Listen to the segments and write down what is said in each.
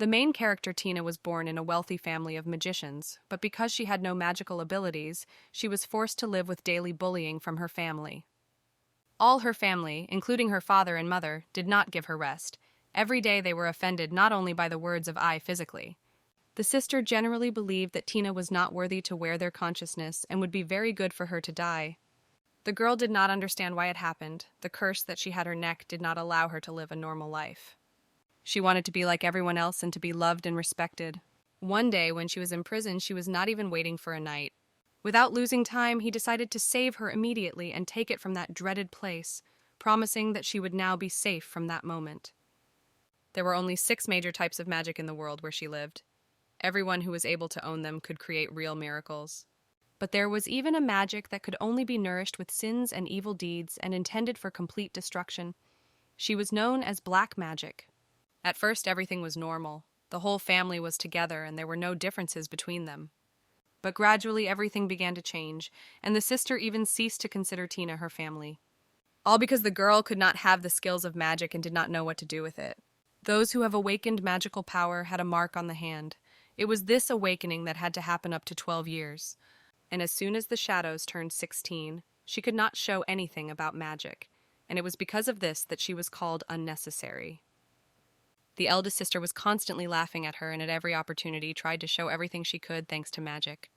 The main character, Tina, was born in a wealthy family of magicians, but because she had no magical abilities, she was forced to live with daily bullying from her family. All her family, including her father and mother, did not give her rest. Every day they were offended not only by the words of I physically. The sister generally believed that Tina was not worthy to wear their consciousness and would be very good for her to die. The girl did not understand why it happened. The curse that she had her neck did not allow her to live a normal life. She wanted to be like everyone else and to be loved and respected. One day, when she was in prison, she was not even waiting for a knight. Without losing time, he decided to save her immediately and take it from that dreaded place, promising that she would now be safe from that moment. There were only 6 major types of magic in the world where she lived. Everyone who was able to own them could create real miracles. But there was even a magic that could only be nourished with sins and evil deeds and intended for complete destruction. She was known as black magic. At first, everything was normal. The whole family was together and there were no differences between them. But gradually, everything began to change, and the sister even ceased to consider Tina her family. All because the girl could not have the skills of magic and did not know what to do with it. Those who have awakened magical power had a mark on the hand. It was this awakening that had to happen up to 12 years. And as soon as the shadows turned 16, she could not show anything about magic, and it was because of this that she was called unnecessary. The eldest sister was constantly laughing at her and at every opportunity tried to show everything she could thanks to magic.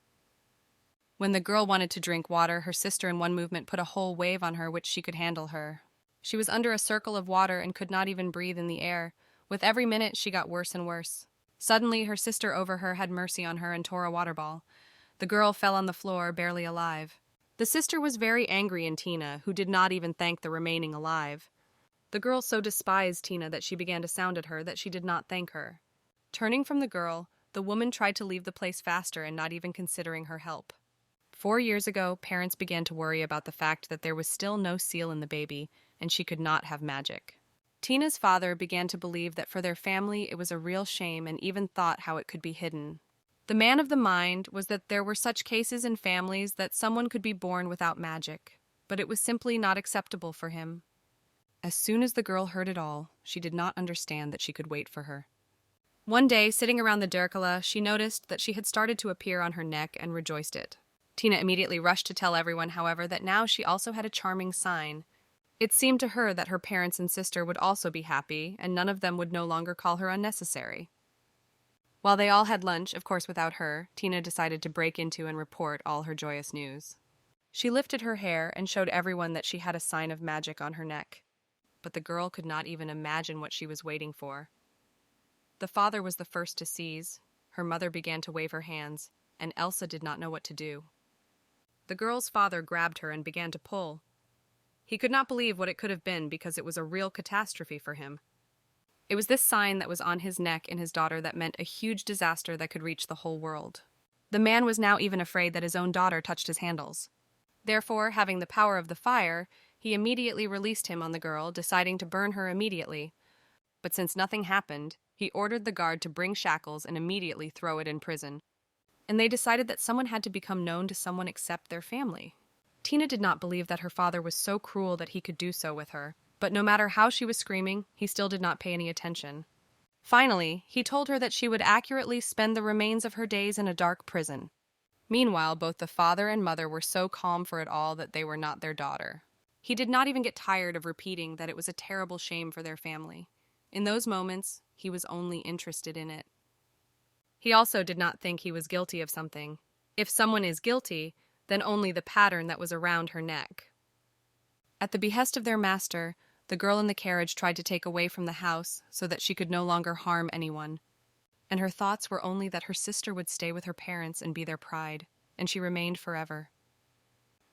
When the girl wanted to drink water, her sister in one movement put a whole wave on her which she could handle her. She was under a circle of water and could not even breathe in the air. With every minute, she got worse and worse. Suddenly, her sister over her had mercy on her and tore a water ball. The girl fell on the floor, barely alive. The sister was very angry in Tina, who did not even thank the remaining alive. The girl so despised Tina that she began to sound at her that she did not thank her. Turning from the girl, the woman tried to leave the place faster and not even considering her help. 4 years ago, parents began to worry about the fact that there was still no seal in the baby, and she could not have magic. Tina's father began to believe that for their family it was a real shame and even thought how it could be hidden. The man of the mind was that there were such cases in families that someone could be born without magic, but it was simply not acceptable for him. As soon as the girl heard it all, she did not understand that she could wait for her. One day, sitting around the Dirkala, she noticed that she had started to appear on her neck and rejoiced it. Tina immediately rushed to tell everyone, however, that now she also had a charming sign. It seemed to her that her parents and sister would also be happy, and none of them would no longer call her unnecessary. While they all had lunch, of course without her, Tina decided to break into and report all her joyous news. She lifted her hair and showed everyone that she had a sign of magic on her neck. But the girl could not even imagine what she was waiting for. The father was the first to seize, her mother began to wave her hands, and Elsa did not know what to do. The girl's father grabbed her and began to pull. He could not believe what it could have been because it was a real catastrophe for him. It was this sign that was on his neck and his daughter that meant a huge disaster that could reach the whole world. The man was now even afraid that his own daughter touched his handles. Therefore, having the power of the fire, he immediately released him on the girl, deciding to burn her immediately. But since nothing happened, he ordered the guard to bring shackles and immediately throw it in prison. And they decided that someone had to become known to someone except their family. Tina did not believe that her father was so cruel that he could do so with her, but no matter how she was screaming, he still did not pay any attention. Finally, he told her that she would accurately spend the remains of her days in a dark prison. Meanwhile, both the father and mother were so calm for it all that they were not their daughter. He did not even get tired of repeating that it was a terrible shame for their family. In those moments, he was only interested in it. He also did not think he was guilty of something. If someone is guilty, then only the pattern that was around her neck. At the behest of their master, the girl in the carriage tried to take away from the house so that she could no longer harm anyone. And her thoughts were only that her sister would stay with her parents and be their pride, and she remained forever.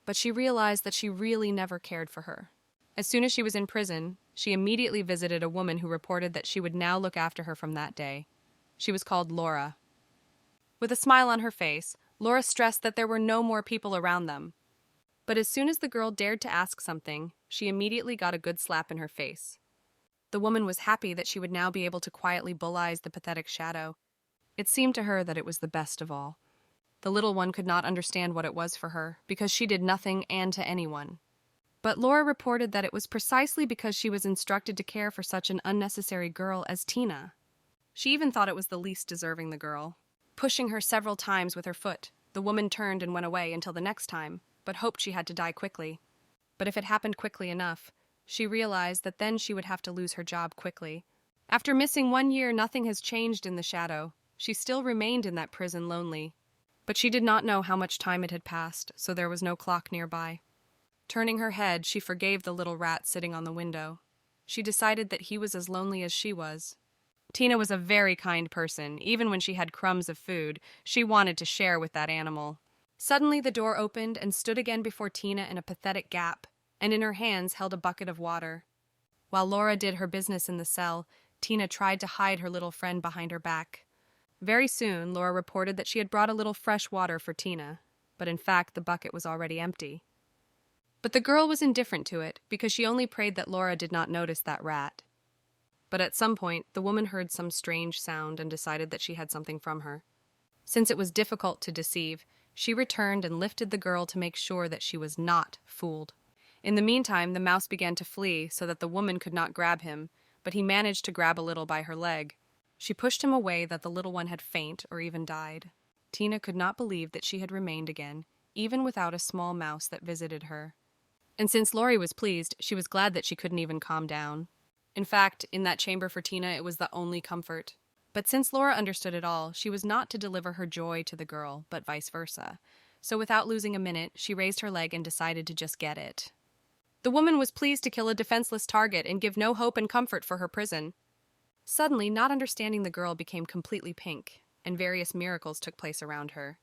But she realized that she really never cared for her. As soon as she was in prison, she immediately visited a woman who reported that she would now look after her from that day. She was called Laura. With a smile on her face, Laura stressed that there were no more people around them. But as soon as the girl dared to ask something, she immediately got a good slap in her face. The woman was happy that she would now be able to quietly bullize the pathetic shadow. It seemed to her that it was the best of all. The little one could not understand what it was for her, because she did nothing and to anyone. But Laura reported that it was precisely because she was instructed to care for such an unnecessary girl as Tina. She even thought it was the least deserving the girl. Pushing her several times with her foot, the woman turned and went away until the next time, but hoped she had to die quickly. But if it happened quickly enough, she realized that then she would have to lose her job quickly. After missing 1 year, nothing has changed in the shadow. She still remained in that prison lonely. But she did not know how much time it had passed, so there was no clock nearby. Turning her head, she forgave the little rat sitting on the window. She decided that he was as lonely as she was. Tina was a very kind person. Even when she had crumbs of food, she wanted to share with that animal. Suddenly the door opened and stood again before Tina in a pathetic gap, and in her hands held a bucket of water. While Laura did her business in the cell, Tina tried to hide her little friend behind her back. Very soon, Laura reported that she had brought a little fresh water for Tina, but in fact the bucket was already empty. But the girl was indifferent to it, because she only prayed that Laura did not notice that rat. But at some point, the woman heard some strange sound and decided that she had something from her. Since it was difficult to deceive, she returned and lifted the girl to make sure that she was not fooled. In the meantime, the mouse began to flee so that the woman could not grab him, but he managed to grab a little by her leg. She pushed him away that the little one had faint or even died. Tina could not believe that she had remained again, even without a small mouse that visited her. And since Laurie was pleased, she was glad that she couldn't even calm down. In fact, in that chamber for Tina, it was the only comfort. But since Laura understood it all, she was not to deliver her joy to the girl, but vice versa. So without losing a minute, she raised her leg and decided to just get it. The woman was pleased to kill a defenseless target and give no hope and comfort for her prison. Suddenly, not understanding the girl became completely pink, and various miracles took place around her.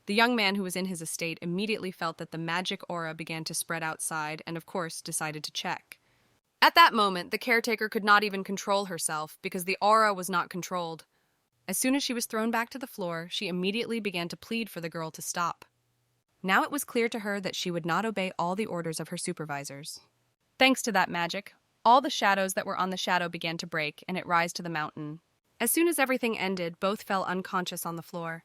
The young man who was in his estate immediately felt that the magic aura began to spread outside and, of course, decided to check. At that moment, the caretaker could not even control herself because the aura was not controlled. As soon as she was thrown back to the floor, she immediately began to plead for the girl to stop. Now it was clear to her that she would not obey all the orders of her supervisors. Thanks to that magic, all the shadows that were on the shadow began to break, and it rise to the mountain. As soon as everything ended, both fell unconscious on the floor.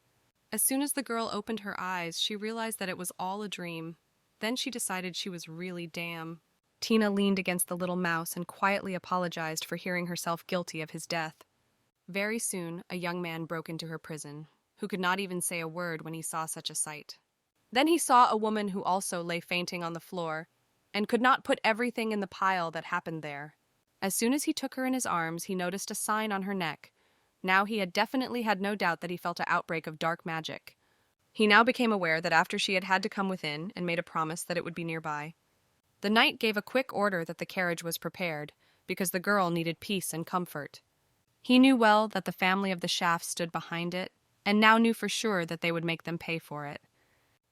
As soon as the girl opened her eyes, she realized that it was all a dream. Then she decided she was really damn. Tina leaned against the little mouse and quietly apologized for hearing herself guilty of his death. Very soon, a young man broke into her prison, who could not even say a word when he saw such a sight. Then he saw a woman who also lay fainting on the floor, and could not put everything in the pile that happened there. As soon as he took her in his arms, he noticed a sign on her neck. Now he had definitely had no doubt that he felt an outbreak of dark magic. He now became aware that after she had had to come within and made a promise that it would be nearby. The knight gave a quick order that the carriage was prepared, because the girl needed peace and comfort. He knew well that the family of the Shafts stood behind it, and now knew for sure that they would make them pay for it.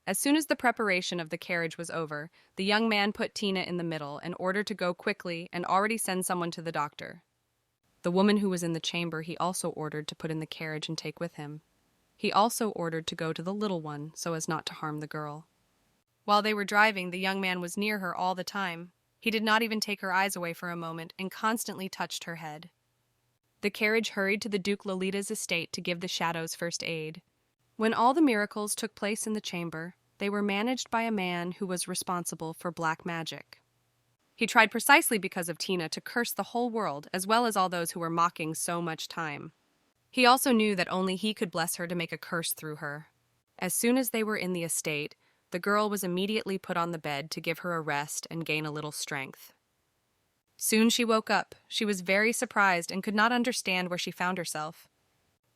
As soon as the preparation of the carriage was over, the young man put Tina in the middle and ordered to go quickly and already send someone to the doctor. The woman who was in the chamber he also ordered to put in the carriage and take with him. He also ordered to go to the little one so as not to harm the girl. While they were driving, the young man was near her all the time. He did not even take her eyes away for a moment and constantly touched her head. The carriage hurried to the Duke Lolita's estate to give the shadows first aid. When all the miracles took place in the chamber, they were managed by a man who was responsible for black magic. He tried precisely because of Tina to curse the whole world, as well as all those who were mocking so much time. He also knew that only he could bless her to make a curse through her. As soon as they were in the estate, the girl was immediately put on the bed to give her a rest and gain a little strength. Soon she woke up. She was very surprised and could not understand where she found herself.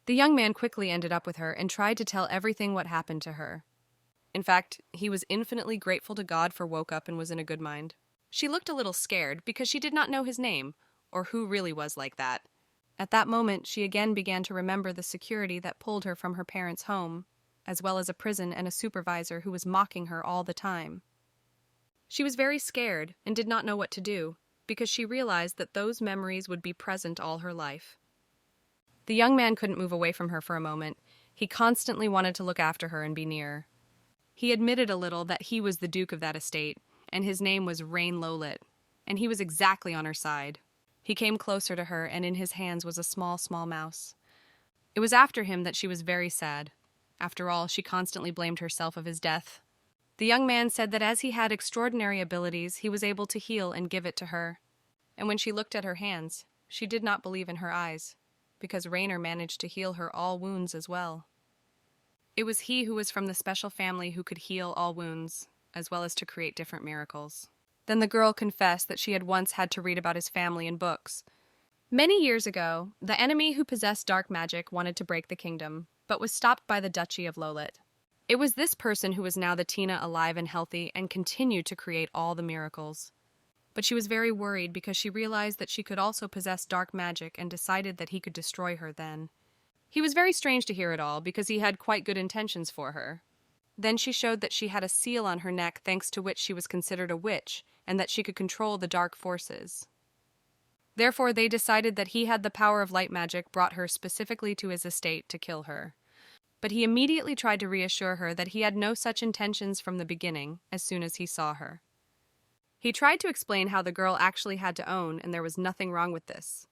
The young man quickly ended up with her and tried to tell everything what happened to her. In fact, he was infinitely grateful to God for woke up and was in a good mind. She looked a little scared because she did not know his name, or who really was like that. At that moment, she again began to remember the security that pulled her from her parents' home, as well as a prison and a supervisor who was mocking her all the time. She was very scared and did not know what to do, because she realized that those memories would be present all her life. The young man couldn't move away from her for a moment. He constantly wanted to look after her and be near. He admitted a little that he was the duke of that estate, and his name was Rain Lolit, and he was exactly on her side. He came closer to her, and in his hands was a small, small mouse. It was after him that she was very sad. After all, she constantly blamed herself of his death. The young man said that as he had extraordinary abilities, he was able to heal and give it to her. And when she looked at her hands, she did not believe in her eyes. because Rainer managed to heal her all wounds as well. It was he who was from the special family who could heal all wounds, as well as to create different miracles. Then the girl confessed that she had once had to read about his family in books. Many years ago, the enemy who possessed dark magic wanted to break the kingdom, but was stopped by the Duchy of Lolet. It was this person who was now the Tina alive and healthy and continued to create all the miracles. But she was very worried because she realized that she could also possess dark magic and decided that he could destroy her then. He was very strange to hear it all because he had quite good intentions for her. Then she showed that she had a seal on her neck thanks to which she was considered a witch and that she could control the dark forces. Therefore, they decided that he had the power of light magic brought her specifically to his estate to kill her. But he immediately tried to reassure her that he had no such intentions from the beginning as soon as he saw her. He tried to explain how the girl actually had to own and there was nothing wrong with this.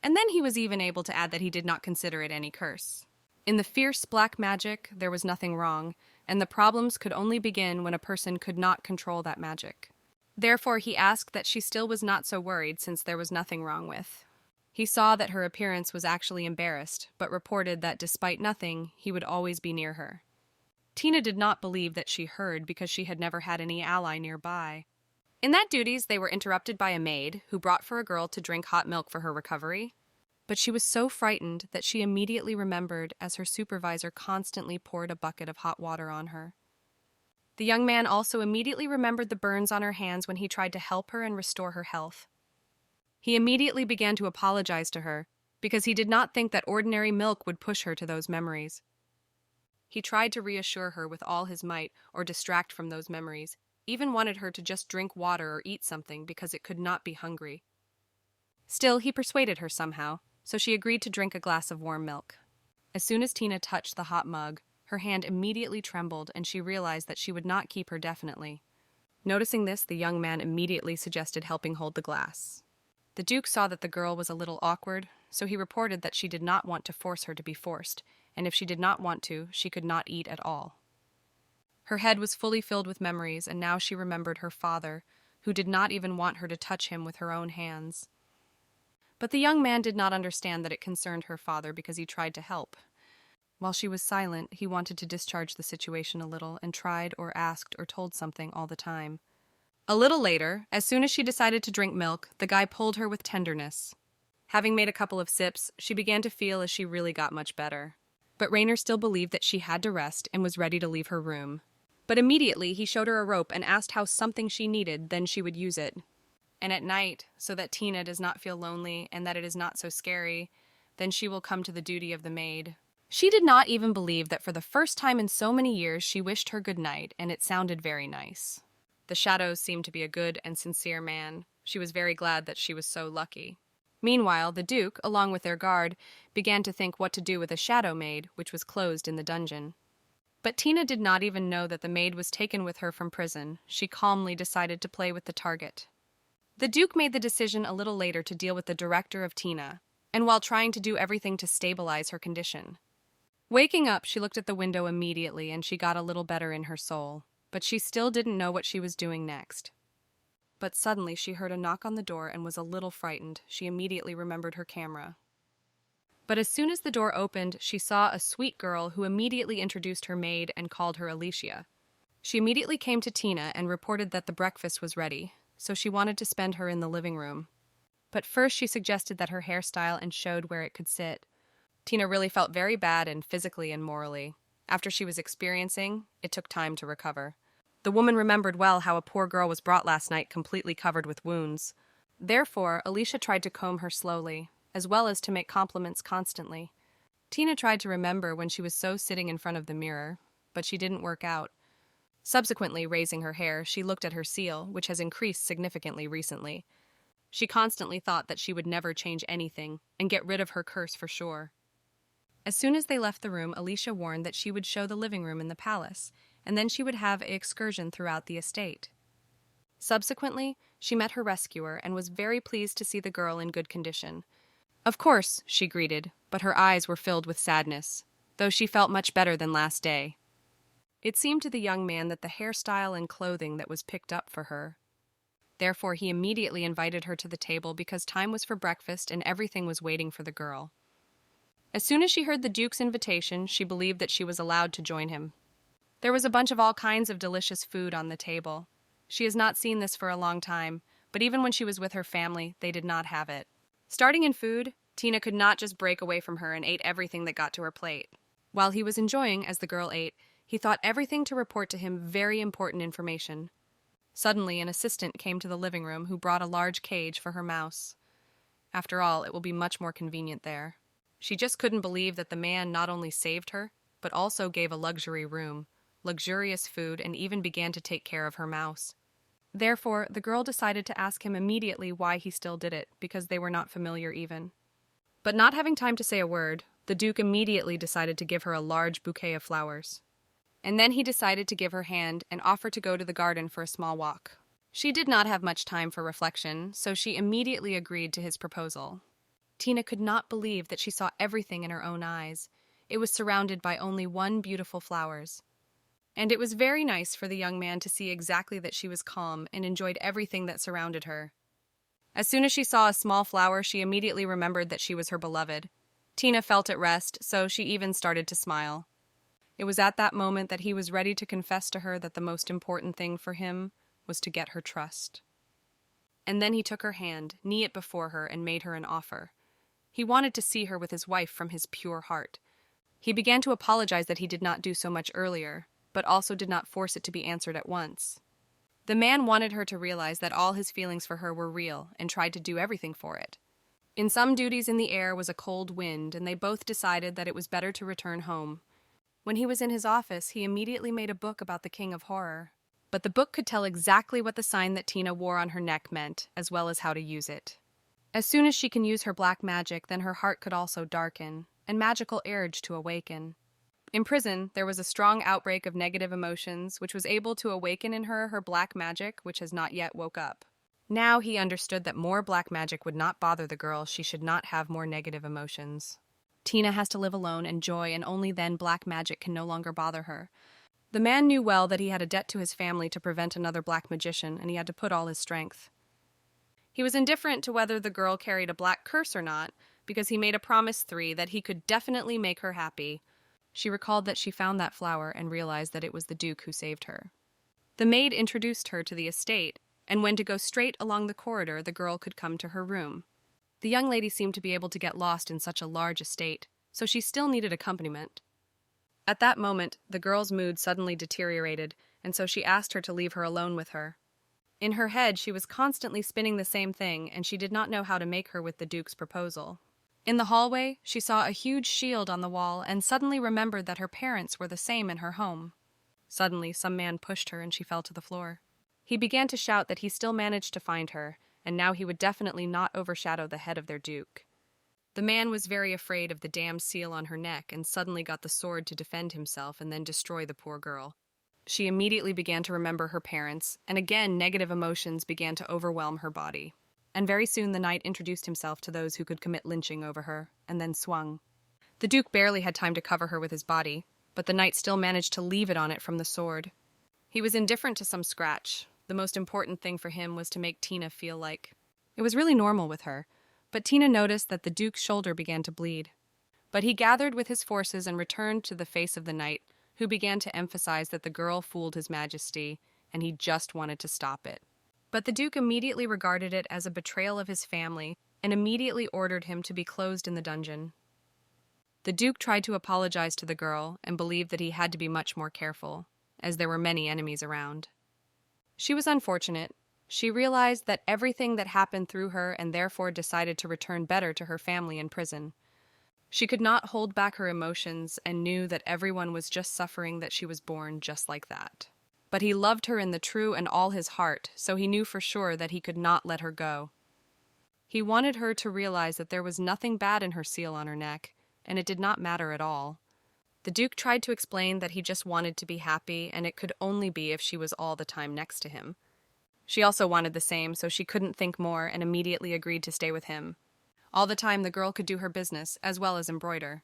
And then he was even able to add that he did not consider it any curse. In the fierce black magic, there was nothing wrong, and the problems could only begin when a person could not control that magic. Therefore, he asked that she still was not so worried since there was nothing wrong with. He saw that her appearance was actually embarrassed, but reported that despite nothing, he would always be near her. Tina did not believe that she heard because she had never had any ally nearby. In that duties, they were interrupted by a maid who brought for a girl to drink hot milk for her recovery. But she was so frightened that she immediately remembered as her supervisor constantly poured a bucket of hot water on her. The young man also immediately remembered the burns on her hands when he tried to help her and restore her health. He immediately began to apologize to her because he did not think that ordinary milk would push her to those memories. He tried to reassure her with all his might or distract from those memories, even wanted her to just drink water or eat something because it could not be hungry. Still, he persuaded her somehow, so she agreed to drink a glass of warm milk. As soon as Tina touched the hot mug, her hand immediately trembled and she realized that she would not keep her definitely. Noticing this, the young man immediately suggested helping hold the glass. The Duke saw that the girl was a little awkward, so he reported that she did not want to force her to be forced, and if she did not want to, she could not eat at all. Her head was fully filled with memories, and now she remembered her father, who did not even want her to touch him with her own hands. But the young man did not understand that it concerned her father because he tried to help. While she was silent, he wanted to discharge the situation a little and tried or asked or told something all the time. A little later, as soon as she decided to drink milk, the guy pulled her with tenderness. Having made a couple of sips, she began to feel as she really got much better. But Rainer still believed that she had to rest and was ready to leave her room. But immediately he showed her a rope and asked how something she needed, then she would use it. And at night, so that Tina does not feel lonely and that it is not so scary, then she will come to the duty of the maid. She did not even believe that for the first time in so many years she wished her good night, and it sounded very nice. The Shadows seemed to be a good and sincere man. She was very glad that she was so lucky. Meanwhile, the Duke, along with their guard, began to think what to do with a shadow maid, which was closed in the dungeon. But Tina did not even know that the maid was taken with her from prison. She calmly decided to play with the target. The Duke made the decision a little later to deal with the director of Tina, and while trying to do everything to stabilize her condition. Waking up, she looked at the window immediately and she got a little better in her soul, but she still didn't know what she was doing next. But suddenly she heard a knock on the door and was a little frightened. She immediately remembered her camera. But as soon as the door opened, she saw a sweet girl who immediately introduced her maid and called her Alicia. She immediately came to Tina and reported that the breakfast was ready, so she wanted to spend her in the living room. But first she suggested that her hairstyle and showed where it could sit. Tina really felt very bad and physically and morally. After she was experiencing, it took time to recover. The woman remembered well how a poor girl was brought last night completely covered with wounds. Therefore, Alicia tried to comb her slowly, as well as to make compliments constantly. Tina tried to remember when she was so sitting in front of the mirror, but she didn't work out. Subsequently, raising her hair, she looked at her seal, which has increased significantly recently. She constantly thought that she would never change anything and get rid of her curse for sure. As soon as they left the room, Alicia warned that she would show the living room in the palace, and then she would have an excursion throughout the estate. Subsequently, she met her rescuer and was very pleased to see the girl in good condition. Of course, she greeted, but her eyes were filled with sadness, though she felt much better than last day. It seemed to the young man that the hairstyle and clothing that was picked up for her. Therefore, he immediately invited her to the table because time was for breakfast and everything was waiting for the girl. As soon as she heard the Duke's invitation, she believed that she was allowed to join him. There was a bunch of all kinds of delicious food on the table. She has not seen this for a long time, but even when she was with her family, they did not have it. Starting in food, Tina could not just break away from her and ate everything that got to her plate. While he was enjoying as the girl ate, he thought everything to report to him very important information. Suddenly, an assistant came to the living room who brought a large cage for her mouse. After all, it will be much more convenient there. She just couldn't believe that the man not only saved her, but also gave a luxury room, luxurious food, and even began to take care of her mouse. Therefore, the girl decided to ask him immediately why he still did it, because they were not familiar even. But not having time to say a word, the Duke immediately decided to give her a large bouquet of flowers. And then he decided to give her hand and offer to go to the garden for a small walk. She did not have much time for reflection, so she immediately agreed to his proposal. Tina could not believe that she saw everything in her own eyes. It was surrounded by only one beautiful flowers. And it was very nice for the young man to see exactly that she was calm and enjoyed everything that surrounded her. As soon as she saw a small flower, she immediately remembered that she was her beloved. Tina felt at rest, so she even started to smile. It was at that moment that he was ready to confess to her that the most important thing for him was to get her trust. And then he took her hand, knee it before her, and made her an offer. He wanted to see her with his wife from his pure heart. He began to apologize that he did not do so much earlier, but also did not force it to be answered at once. The man wanted her to realize that all his feelings for her were real and tried to do everything for it. In some duties in the air was a cold wind, and they both decided that it was better to return home. When he was in his office, he immediately made a book about the King of Horror. But the book could tell exactly what the sign that Tina wore on her neck meant, as well as how to use it. As soon as she can use her black magic, then her heart could also darken, and magical urge to awaken. In prison, there was a strong outbreak of negative emotions, which was able to awaken in her black magic, which has not yet woke up. Now he understood that more black magic would not bother the girl. She should not have more negative emotions. Tina has to live alone, enjoy, and only then black magic can no longer bother her. The man knew well that he had a debt to his family to prevent another black magician, and he had to put all his strength. He was indifferent to whether the girl carried a black curse or not, because he made a promise that he could definitely make her happy. She recalled that she found that flower and realized that it was the Duke who saved her. The maid introduced her to the estate, and when to go straight along the corridor, the girl could come to her room. The young lady seemed to be able to get lost in such a large estate, so she still needed accompaniment. At that moment, the girl's mood suddenly deteriorated, and so she asked her to leave her alone with her. In her head, she was constantly spinning the same thing, and she did not know how to make her with the Duke's proposal. In the hallway, she saw a huge shield on the wall and suddenly remembered that her parents were the same in her home. Suddenly, some man pushed her and she fell to the floor. He began to shout that he still managed to find her, and now he would definitely not overshadow the head of their Duke. The man was very afraid of the damned seal on her neck and suddenly got the sword to defend himself and then destroy the poor girl. She immediately began to remember her parents, and again negative emotions began to overwhelm her body. And very soon the knight introduced himself to those who could commit lynching over her, and then swung. The Duke barely had time to cover her with his body, but the knight still managed to leave it on it from the sword. He was indifferent to some scratch. The most important thing for him was to make Tina feel like it was really normal with her, but Tina noticed that the Duke's shoulder began to bleed. But he gathered with his forces and returned to the face of the knight, who began to emphasize that the girl fooled his majesty, and he just wanted to stop it. But the Duke immediately regarded it as a betrayal of his family and immediately ordered him to be closed in the dungeon. The Duke tried to apologize to the girl and believed that he had to be much more careful, as there were many enemies around. She was unfortunate. She realized that everything that happened through her and therefore decided to return better to her family in prison. She could not hold back her emotions and knew that everyone was just suffering that she was born just like that. But he loved her in the true and all his heart, so he knew for sure that he could not let her go. He wanted her to realize that there was nothing bad in her seal on her neck, and it did not matter at all. The Duke tried to explain that he just wanted to be happy, and it could only be if she was all the time next to him. She also wanted the same, so she couldn't think more and immediately agreed to stay with him. All the time the girl could do her business, as well as embroider.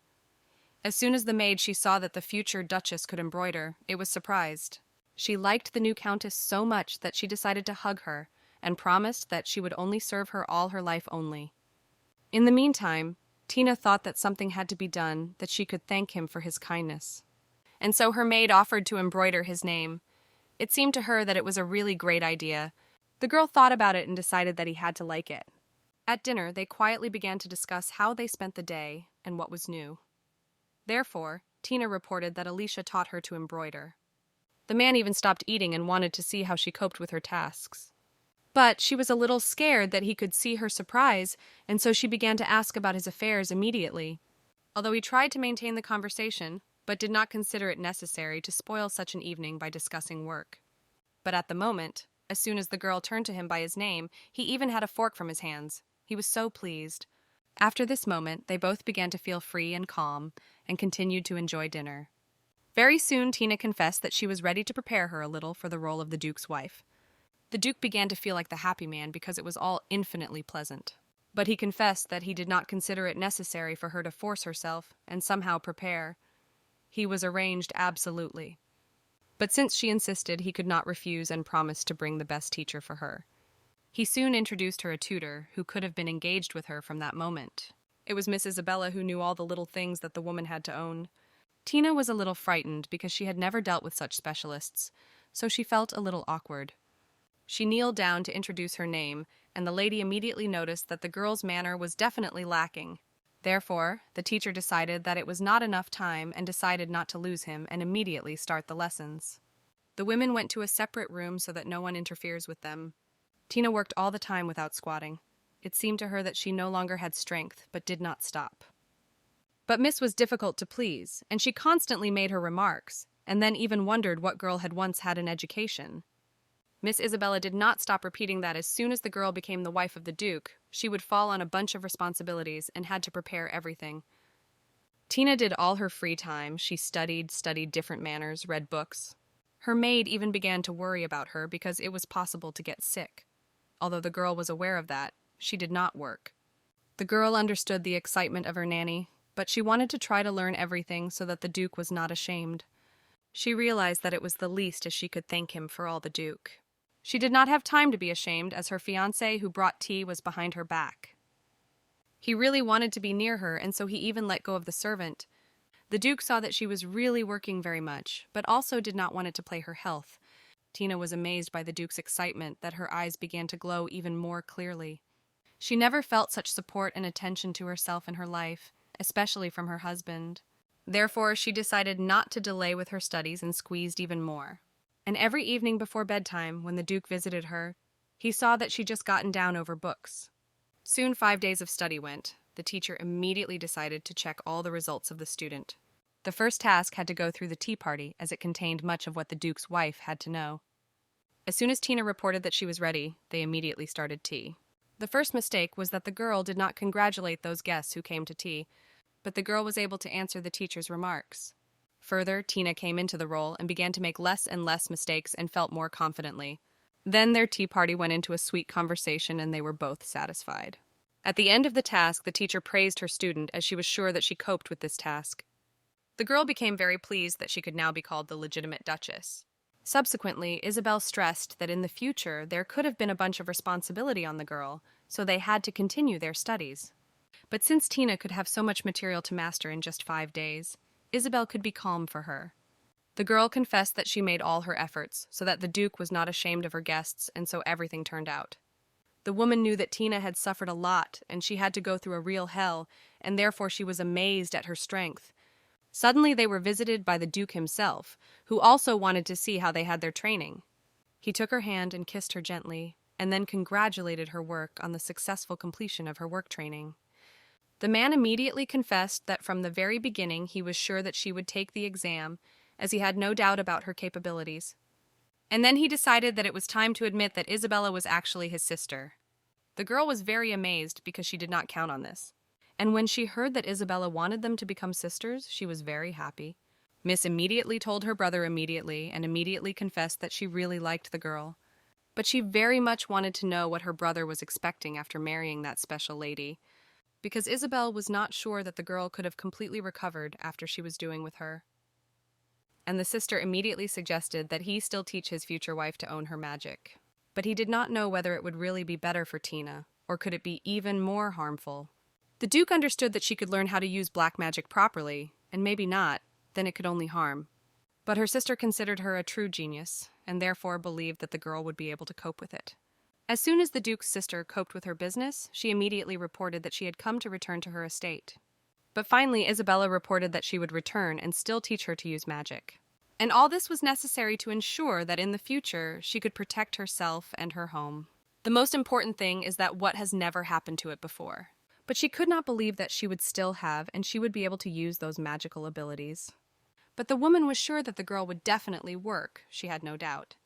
As soon as the maid she saw that the future Duchess could embroider, it was surprised. She liked the new Countess so much that she decided to hug her, and promised that she would only serve her all her life only. In the meantime, Tina thought that something had to be done, that she could thank him for his kindness. And so her maid offered to embroider his name. It seemed to her that it was a really great idea. The girl thought about it and decided that he had to like it. At dinner, they quietly began to discuss how they spent the day and what was new. Therefore, Tina reported that Alicia taught her to embroider. The man even stopped eating and wanted to see how she coped with her tasks. But she was a little scared that he could see her surprise, and so she began to ask about his affairs immediately. Although he tried to maintain the conversation, but did not consider it necessary to spoil such an evening by discussing work. But at the moment, as soon as the girl turned to him by his name, he even had a fork from his hands. He was so pleased. After this moment, they both began to feel free and calm, and continued to enjoy dinner. Very soon, Tina confessed that she was ready to prepare her a little for the role of the Duke's wife. The Duke began to feel like the happy man because it was all infinitely pleasant. But he confessed that he did not consider it necessary for her to force herself and somehow prepare. He was arranged absolutely. But since she insisted, he could not refuse and promised to bring the best teacher for her. He soon introduced her a tutor who could have been engaged with her from that moment. It was Miss Isabella who knew all the little things that the woman had to own. Tina was a little frightened because she had never dealt with such specialists, so she felt a little awkward. She kneeled down to introduce her name, and the lady immediately noticed that the girl's manner was definitely lacking. Therefore, the teacher decided that it was not enough time and decided not to lose him and immediately start the lessons. The women went to a separate room so that no one interferes with them. Tina worked all the time without squatting. It seemed to her that she no longer had strength, but did not stop. But Miss was difficult to please, and she constantly made her remarks, and then even wondered what girl had once had an education. Miss Isabella did not stop repeating that as soon as the girl became the wife of the Duke, she would fall on a bunch of responsibilities and had to prepare everything. Tina did all her free time. She studied different manners, read books. Her maid even began to worry about her because it was possible to get sick. Although the girl was aware of that, she did not work. The girl understood the excitement of her nanny, but she wanted to try to learn everything so that the Duke was not ashamed. She realized that it was the least as she could thank him for all the Duke. She did not have time to be ashamed as her fiancé who brought tea was behind her back. He really wanted to be near her, and so he even let go of the servant. The Duke saw that she was really working very much, but also did not want it to play her health. Tina was amazed by the Duke's excitement that her eyes began to glow even more clearly. She never felt such support and attention to herself in her life, especially from her husband. Therefore, she decided not to delay with her studies and squeezed even more. And every evening before bedtime, when the Duke visited her, he saw that she'd just gotten down over books. Soon 5 days of study went. The teacher immediately decided to check all the results of the student. The first task had to go through the tea party, as it contained much of what the Duke's wife had to know. As soon as Tina reported that she was ready, they immediately started tea. The first mistake was that the girl did not congratulate those guests who came to tea, but the girl was able to answer the teacher's remarks. Further, Tina came into the role and began to make less and less mistakes and felt more confidently. Then their tea party went into a sweet conversation and they were both satisfied. At the end of the task, the teacher praised her student as she was sure that she coped with this task. The girl became very pleased that she could now be called the legitimate Duchess. Subsequently, Isabel stressed that in the future there could have been a bunch of responsibility on the girl, so they had to continue their studies. But since Tina could have so much material to master in just 5 days, Isabel could be calm for her. The girl confessed that she made all her efforts, so that the Duke was not ashamed of her guests, and so everything turned out. The woman knew that Tina had suffered a lot, and she had to go through a real hell, and therefore she was amazed at her strength. Suddenly they were visited by the Duke himself, who also wanted to see how they had their training. He took her hand and kissed her gently, and then congratulated her work on the successful completion of her work training. The man immediately confessed that from the very beginning he was sure that she would take the exam, as he had no doubt about her capabilities. And then he decided that it was time to admit that Isabella was actually his sister. The girl was very amazed because she did not count on this. And when she heard that Isabella wanted them to become sisters, she was very happy. Miss immediately told her brother and immediately confessed that she really liked the girl. But she very much wanted to know what her brother was expecting after marrying that special lady, because Isabel was not sure that the girl could have completely recovered after she was doing with her. And the sister immediately suggested that he still teach his future wife to own her magic. But he did not know whether it would really be better for Tina, or could it be even more harmful. The Duke understood that she could learn how to use black magic properly, and maybe not, then it could only harm. But her sister considered her a true genius, and therefore believed that the girl would be able to cope with it. As soon as the Duke's sister coped with her business, she immediately reported that she had come to return to her estate. But finally, Isabella reported that she would return and still teach her to use magic. And all this was necessary to ensure that in the future she could protect herself and her home. The most important thing is that what has never happened to it before. But she could not believe that she would still have and she would be able to use those magical abilities. But the woman was sure that the girl would definitely work, she had no doubt.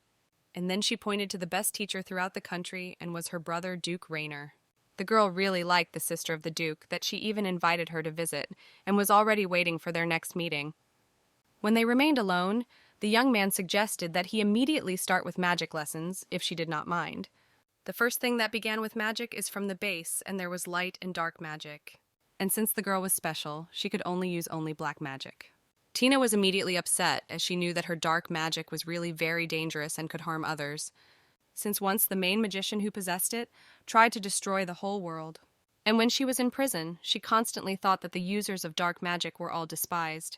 And then she pointed to the best teacher throughout the country and was her brother Duke Rainer. The girl really liked the sister of the Duke that she even invited her to visit and was already waiting for their next meeting. When they remained alone, the young man suggested that he immediately start with magic lessons, if she did not mind. The first thing that began with magic is from the base, and there was light and dark magic. And since the girl was special, she could only use black magic. Tina was immediately upset, as she knew that her dark magic was really very dangerous and could harm others, since once the main magician who possessed it tried to destroy the whole world. And when she was in prison, she constantly thought that the users of dark magic were all despised.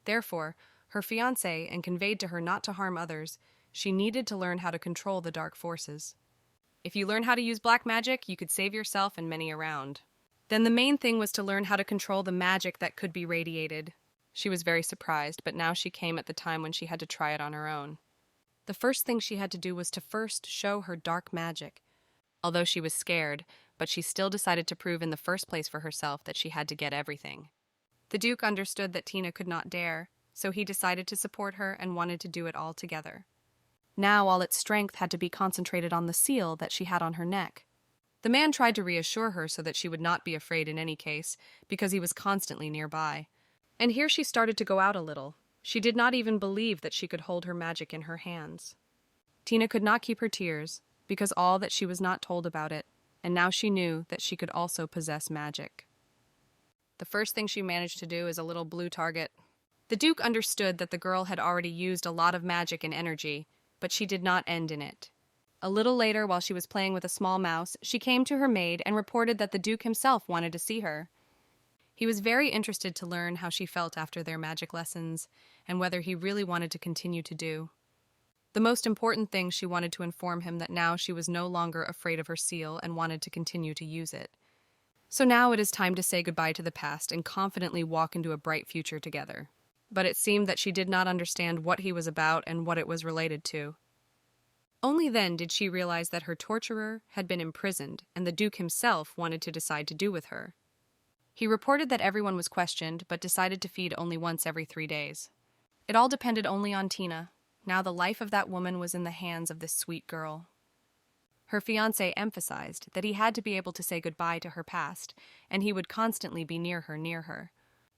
Therefore, her fiancé conveyed to her not to harm others. She needed to learn how to control the dark forces. If you learn how to use black magic, you could save yourself and many around. Then the main thing was to learn how to control the magic that could be radiated. She was very surprised, but now she came at the time when she had to try it on her own. The first thing she had to do was to first show her dark magic. Although she was scared, but she still decided to prove in the first place for herself that she had to get everything. The Duke understood that Tina could not dare, so he decided to support her and wanted to do it all together. Now all its strength had to be concentrated on the seal that she had on her neck. The man tried to reassure her so that she would not be afraid in any case, because he was constantly nearby. And here she started to go out a little. She did not even believe that she could hold her magic in her hands. Tina could not keep her tears, because all that she was not told about it, and now she knew that she could also possess magic. The first thing she managed to do is a little blue target. The Duke understood that the girl had already used a lot of magic and energy, but she did not end in it. A little later, while she was playing with a small mouse, she came to her maid and reported that the Duke himself wanted to see her. He was very interested to learn how she felt after their magic lessons, and whether he really wanted to continue to do. The most important thing, she wanted to inform him that now she was no longer afraid of her seal and wanted to continue to use it. So now it is time to say goodbye to the past and confidently walk into a bright future together. But it seemed that she did not understand what he was about and what it was related to. Only then did she realize that her torturer had been imprisoned and the Duke himself wanted to decide to do with her. He reported that everyone was questioned, but decided to feed only once every 3 days. It all depended only on Tina. Now the life of that woman was in the hands of this sweet girl. Her fiancé emphasized that he had to be able to say goodbye to her past, and he would constantly be near her.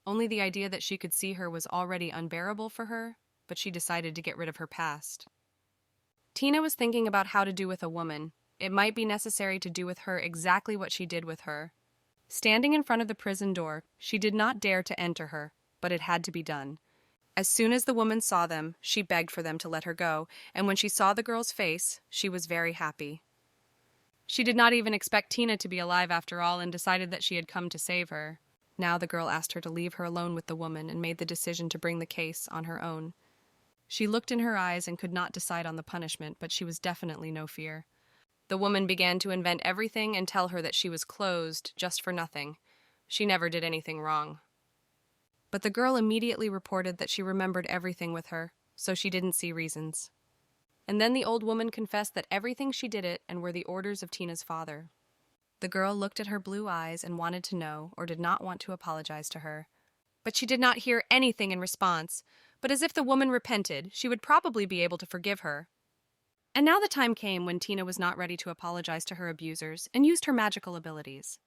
Only the idea that she could see her was already unbearable for her, but she decided to get rid of her past. Tina was thinking about how to do with a woman. It might be necessary to do with her exactly what she did with her. Standing in front of the prison door, she did not dare to enter her, but it had to be done. As soon as the woman saw them, she begged for them to let her go, and when she saw the girl's face, she was very happy. She did not even expect Tina to be alive after all and decided that she had come to save her. Now the girl asked her to leave her alone with the woman and made the decision to bring the case on her own. She looked in her eyes and could not decide on the punishment, but she was definitely no fear. The woman began to invent everything and tell her that she was closed just for nothing. She never did anything wrong. But the girl immediately reported that she remembered everything with her, so she didn't see reasons. And then the old woman confessed that everything she did it and were the orders of Tina's father. The girl looked at her blue eyes and wanted to know or did not want to apologize to her. But she did not hear anything in response, but as if the woman repented, she would probably be able to forgive her. And now the time came when Tina was not ready to apologize to her abusers and used her magical abilities.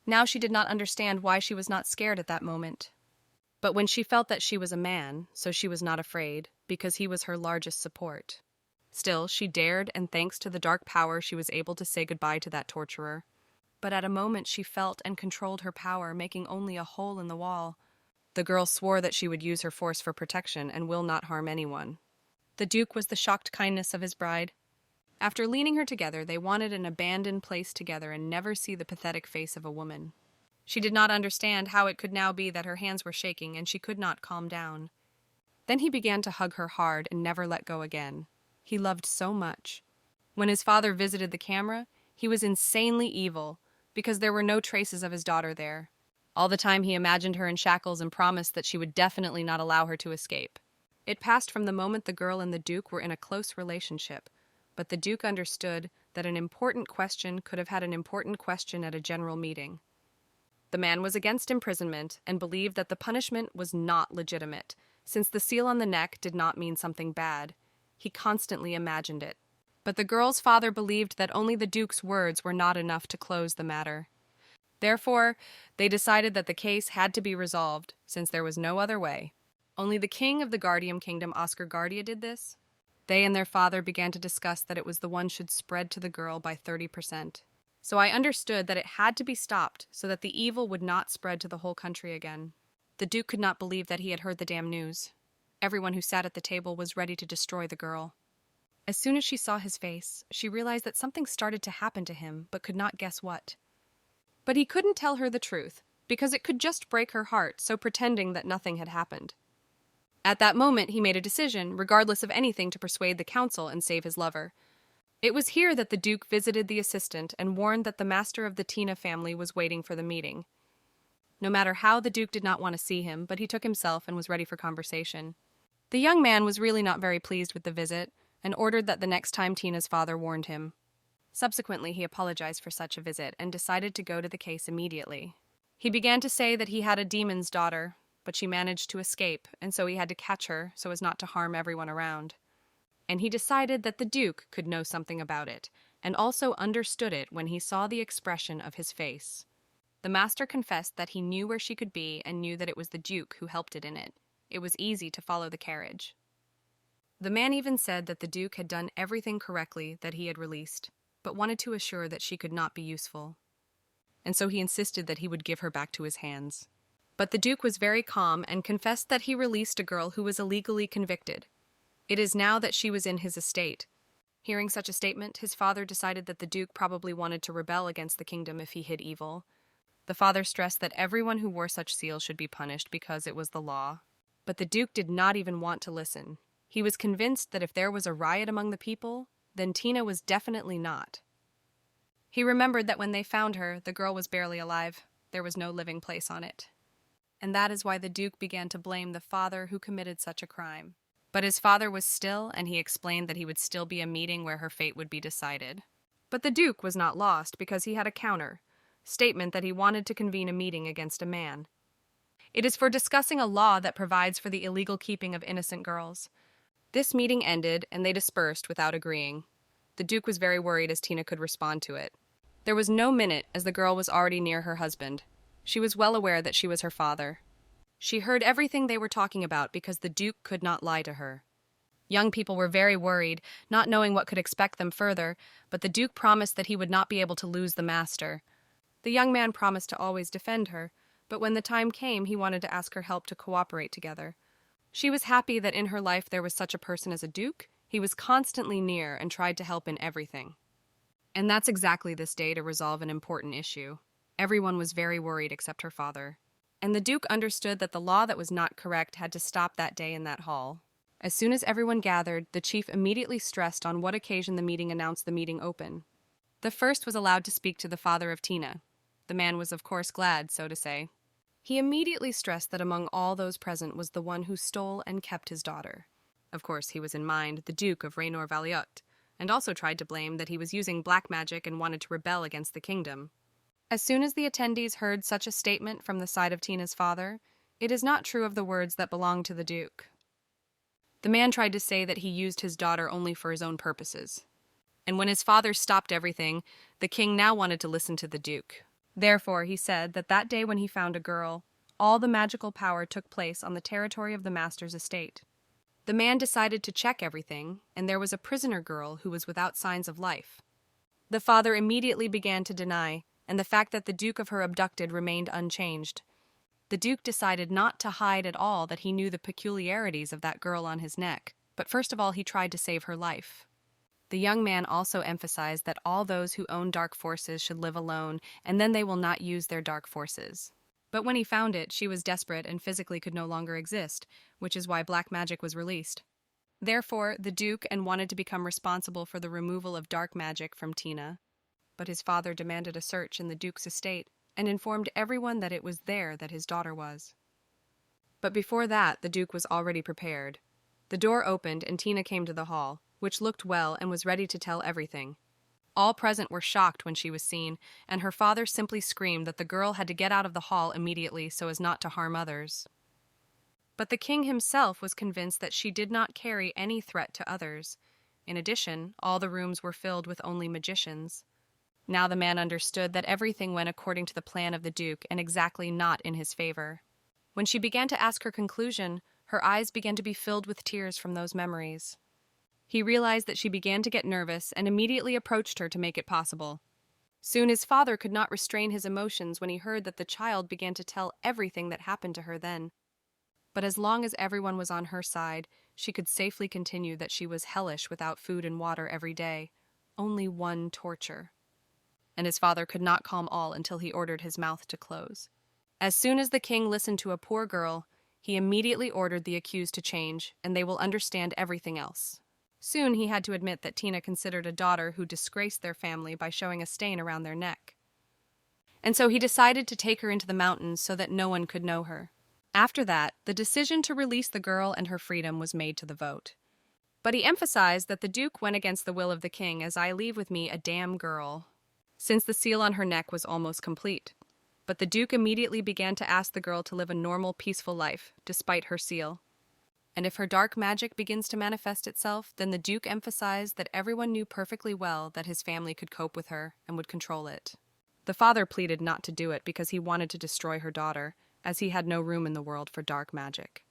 Now she did not understand why she was not scared at that moment. But when she felt that she was a man, so she was not afraid, because he was her largest support. Still, she dared, and thanks to the dark power, she was able to say goodbye to that torturer. But at a moment she felt and controlled her power, making only a hole in the wall. The girl swore that she would use her force for protection and will not harm anyone. The Duke was the shocked kindness of his bride. After leaning her together, they wanted an abandoned place together and never see the pathetic face of a woman. She did not understand how it could now be that her hands were shaking and she could not calm down. Then he began to hug her hard and never let go again. He loved so much. When his father visited the camera, he was insanely evil because there were no traces of his daughter there. All the time he imagined her in shackles and promised that she would definitely not allow her to escape. It passed from the moment the girl and the Duke were in a close relationship, but the Duke understood that an important question could have had an important question at a general meeting. The man was against imprisonment and believed that the punishment was not legitimate, since the seal on the neck did not mean something bad. He constantly imagined it. But the girl's father believed that only the Duke's words were not enough to close the matter. Therefore, they decided that the case had to be resolved, since there was no other way. Only the king of the Guardian Kingdom, Oscar Guardia, did this. They and their father began to discuss that it was the one should spread to the girl by 30%. So I understood that it had to be stopped so that the evil would not spread to the whole country again. The Duke could not believe that he had heard the damn news. Everyone who sat at the table was ready to destroy the girl. As soon as she saw his face, she realized that something started to happen to him, but could not guess what. But he couldn't tell her the truth, because it could just break her heart, so pretending that nothing had happened. At that moment, he made a decision, regardless of anything, to persuade the council and save his lover. It was here that the Duke visited the assistant and warned that the master of the Tina family was waiting for the meeting. No matter how, the Duke did not want to see him, but he took himself and was ready for conversation. The young man was really not very pleased with the visit, and ordered that the next time Tina's father warned him. Subsequently, he apologized for such a visit and decided to go to the case immediately. He began to say that he had a demon's daughter, but she managed to escape, and so he had to catch her so as not to harm everyone around. And he decided that the Duke could know something about it, and also understood it when he saw the expression of his face. The master confessed that he knew where she could be and knew that it was the Duke who helped it in it. It was easy to follow the carriage. The man even said that the Duke had done everything correctly that he had released, but wanted to assure that she could not be useful. And so he insisted that he would give her back to his hands. But the Duke was very calm and confessed that he released a girl who was illegally convicted. It is now that she was in his estate. Hearing such a statement, his father decided that the Duke probably wanted to rebel against the kingdom if he hid evil. The father stressed that everyone who wore such seals should be punished because it was the law. But the Duke did not even want to listen. He was convinced that if there was a riot among the people, then Tina was definitely not. He remembered that when they found her, the girl was barely alive. There was no living place on it. And that is why the Duke began to blame the father who committed such a crime. But his father was still, and he explained that he would still be a meeting where her fate would be decided. But the Duke was not lost because he had a statement that he wanted to convene a meeting against a man. It is for discussing a law that provides for the illegal keeping of innocent girls. This meeting ended, and they dispersed without agreeing. The Duke was very worried as Tina could respond to it. There was no minute as the girl was already near her husband. She was well aware that she was her father. She heard everything they were talking about because the Duke could not lie to her. Young people were very worried, not knowing what could expect them further, but the Duke promised that he would not be able to lose the master. The young man promised to always defend her, but when the time came, he wanted to ask her help to cooperate together. She was happy that in her life there was such a person as a Duke. He was constantly near and tried to help in everything. And that's exactly this day to resolve an important issue. Everyone was very worried except her father. And the Duke understood that the law that was not correct had to stop that day in that hall. As soon as everyone gathered, the chief immediately stressed on what occasion the meeting announced the meeting open. The first was allowed to speak to the father of Tina. The man was of course glad, so to say. He immediately stressed that among all those present was the one who stole and kept his daughter. Of course, he was in mind the Duke of Raynor-Valiot, and also tried to blame that he was using black magic and wanted to rebel against the kingdom. As soon as the attendees heard such a statement from the side of Tina's father, it is not true of the words that belonged to the Duke. The man tried to say that he used his daughter only for his own purposes. And when his father stopped everything, the king now wanted to listen to the Duke. Therefore, he said that that day when he found a girl, all the magical power took place on the territory of the master's estate. The man decided to check everything, and there was a prisoner girl who was without signs of life. The father immediately began to deny, and the fact that the Duke of her abducted remained unchanged. The Duke decided not to hide at all that he knew the peculiarities of that girl on his neck, but first of all he tried to save her life. The young man also emphasized that all those who own dark forces should live alone, and then they will not use their dark forces. But when he found it, she was desperate and physically could no longer exist, which is why black magic was released. Therefore, the Duke wanted to become responsible for the removal of dark magic from Tina. But his father demanded a search in the Duke's estate and informed everyone that it was there that his daughter was. But before that, the Duke was already prepared. The door opened and Tina came to the hall, which looked well and was ready to tell everything. All present were shocked when she was seen, and her father simply screamed that the girl had to get out of the hall immediately so as not to harm others. But the king himself was convinced that she did not carry any threat to others. In addition, all the rooms were filled with only magicians. Now the man understood that everything went according to the plan of the Duke and exactly not in his favor. When she began to ask her conclusion, her eyes began to be filled with tears from those memories. He realized that she began to get nervous and immediately approached her to make it possible. Soon his father could not restrain his emotions when he heard that the child began to tell everything that happened to her then. But as long as everyone was on her side, she could safely continue that she was hellish without food and water every day. Only one torture. And his father could not calm all until he ordered his mouth to close. As soon as the king listened to a poor girl, he immediately ordered the accused to change, and they will understand everything else. Soon he had to admit that Tina considered a daughter who disgraced their family by showing a stain around their neck. And so he decided to take her into the mountains so that no one could know her. After that, the decision to release the girl and her freedom was made to the vote. But he emphasized that the Duke went against the will of the king, as I leave with me a damn girl, since the seal on her neck was almost complete. But the Duke immediately began to ask the girl to live a normal, peaceful life, despite her seal. And if her dark magic begins to manifest itself, then the Duke emphasized that everyone knew perfectly well that his family could cope with her and would control it. The father pleaded not to do it because he wanted to destroy her daughter, as he had no room in the world for dark magic.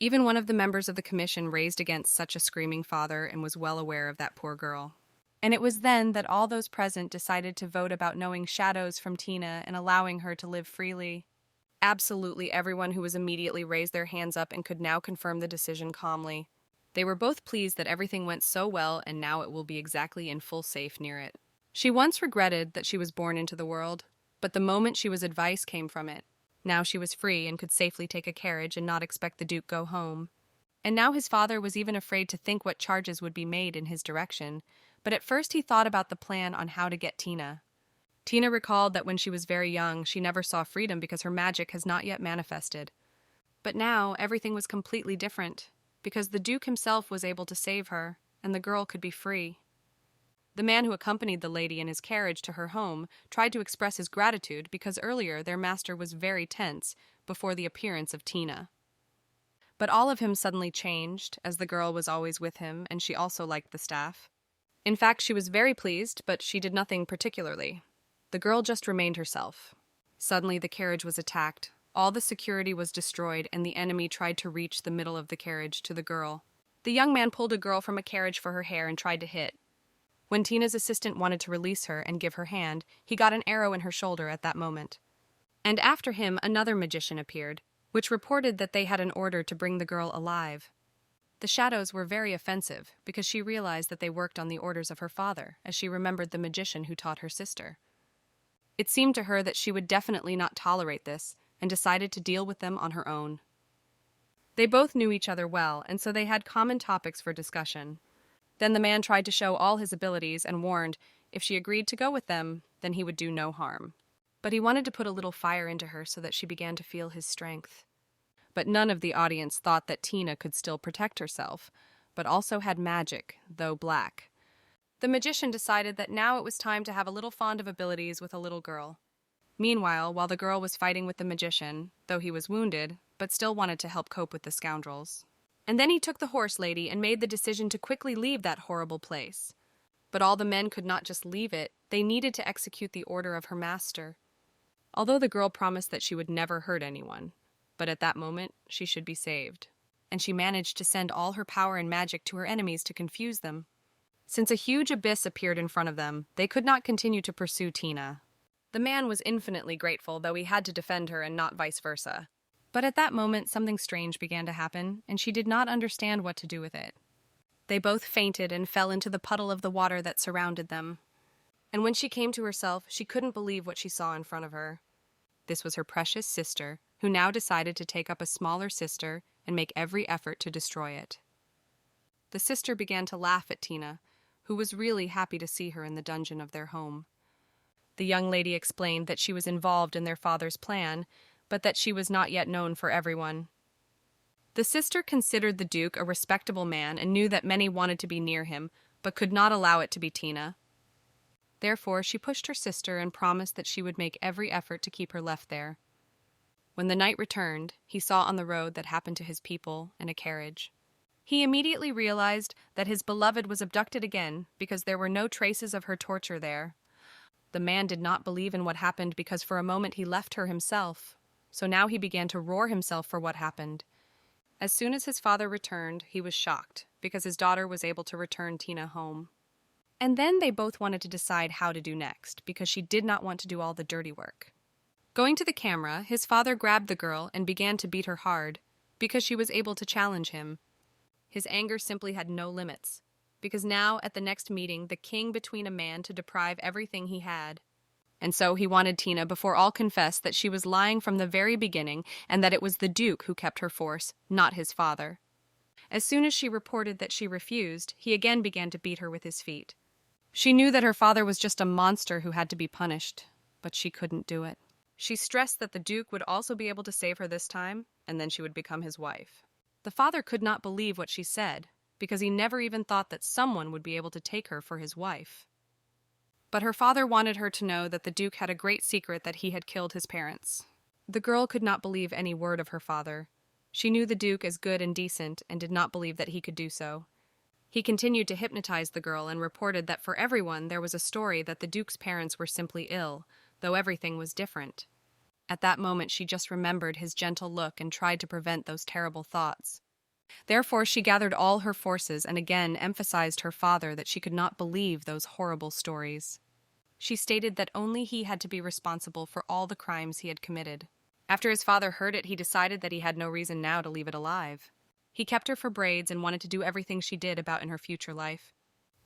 Even one of the members of the commission raised against such a screaming father and was well aware of that poor girl. And it was then that all those present decided to vote about knowing shadows from Tina and allowing her to live freely. Absolutely everyone who was immediately raised their hands up and could now confirm the decision calmly. They were both pleased that everything went so well and now it will be exactly in full safe near it. She once regretted that she was born into the world, but the moment she was advice came from it. Now she was free and could safely take a carriage and not expect the Duke go home. And now his father was even afraid to think what charges would be made in his direction, but at first he thought about the plan on how to get Tina. Tina recalled that when she was very young, she never saw freedom because her magic has not yet manifested. But now, everything was completely different, because the Duke himself was able to save her, and the girl could be free. The man who accompanied the lady in his carriage to her home tried to express his gratitude because earlier their master was very tense before the appearance of Tina. But all of him suddenly changed, as the girl was always with him, and she also liked the staff. In fact, she was very pleased, but she did nothing particularly. The girl just remained herself. Suddenly the carriage was attacked, all the security was destroyed, and the enemy tried to reach the middle of the carriage to the girl. The young man pulled a girl from a carriage for her hair and tried to hit. When Tina's assistant wanted to release her and give her hand, he got an arrow in her shoulder at that moment. And after him, another magician appeared, which reported that they had an order to bring the girl alive. The shadows were very offensive because she realized that they worked on the orders of her father, as she remembered the magician who taught her sister. It seemed to her that she would definitely not tolerate this, and decided to deal with them on her own. They both knew each other well, and so they had common topics for discussion. Then the man tried to show all his abilities and warned if she agreed to go with them, then he would do no harm. But he wanted to put a little fire into her so that she began to feel his strength. But none of the audience thought that Tina could still protect herself, but also had magic, though black. The magician decided that now it was time to have a little fond of abilities with a little girl. Meanwhile, while the girl was fighting with the magician, though he was wounded, but still wanted to help cope with the scoundrels. And then he took the horse lady and made the decision to quickly leave that horrible place. But all the men could not just leave it, they needed to execute the order of her master. Although the girl promised that she would never hurt anyone, but at that moment, she should be saved. And she managed to send all her power and magic to her enemies to confuse them. Since a huge abyss appeared in front of them, they could not continue to pursue Tina. The man was infinitely grateful, though he had to defend her and not vice versa. But at that moment, something strange began to happen, and she did not understand what to do with it. They both fainted and fell into the puddle of the water that surrounded them. And when she came to herself, she couldn't believe what she saw in front of her. This was her precious sister, who now decided to take up a smaller sister and make every effort to destroy it. The sister began to laugh at Tina, who was really happy to see her in the dungeon of their home. The young lady explained that she was involved in their father's plan, but that she was not yet known for everyone. The sister considered the Duke a respectable man and knew that many wanted to be near him, but could not allow it to be Tina. Therefore, she pushed her sister and promised that she would make every effort to keep her left there. When the knight returned, he saw on the road that happened to his people in a carriage. He immediately realized that his beloved was abducted again because there were no traces of her torture there. The man did not believe in what happened because for a moment he left her himself, so now he began to roar himself for what happened. As soon as his father returned, he was shocked because his daughter was able to return Tina home. And then they both wanted to decide how to do next because she did not want to do all the dirty work. Going to the camera, his father grabbed the girl and began to beat her hard because she was able to challenge him. His anger simply had no limits, because now, at the next meeting, the king between a man to deprive everything he had. And so he wanted Tina before all confess that she was lying from the very beginning and that it was the Duke who kept her force, not his father. As soon as she reported that she refused, he again began to beat her with his feet. She knew that her father was just a monster who had to be punished, but she couldn't do it. She stressed that the Duke would also be able to save her this time, and then she would become his wife. The father could not believe what she said, because he never even thought that someone would be able to take her for his wife. But her father wanted her to know that the Duke had a great secret that he had killed his parents. The girl could not believe any word of her father. She knew the Duke as good and decent and did not believe that he could do so. He continued to hypnotize the girl and reported that for everyone there was a story that the Duke's parents were simply ill, though everything was different. At that moment she just remembered his gentle look and tried to prevent those terrible thoughts. Therefore she gathered all her forces and again emphasized her father that she could not believe those horrible stories. She stated that only he had to be responsible for all the crimes he had committed. After his father heard it, he decided that he had no reason now to leave it alive. He kept her for braids and wanted to do everything she did about in her future life.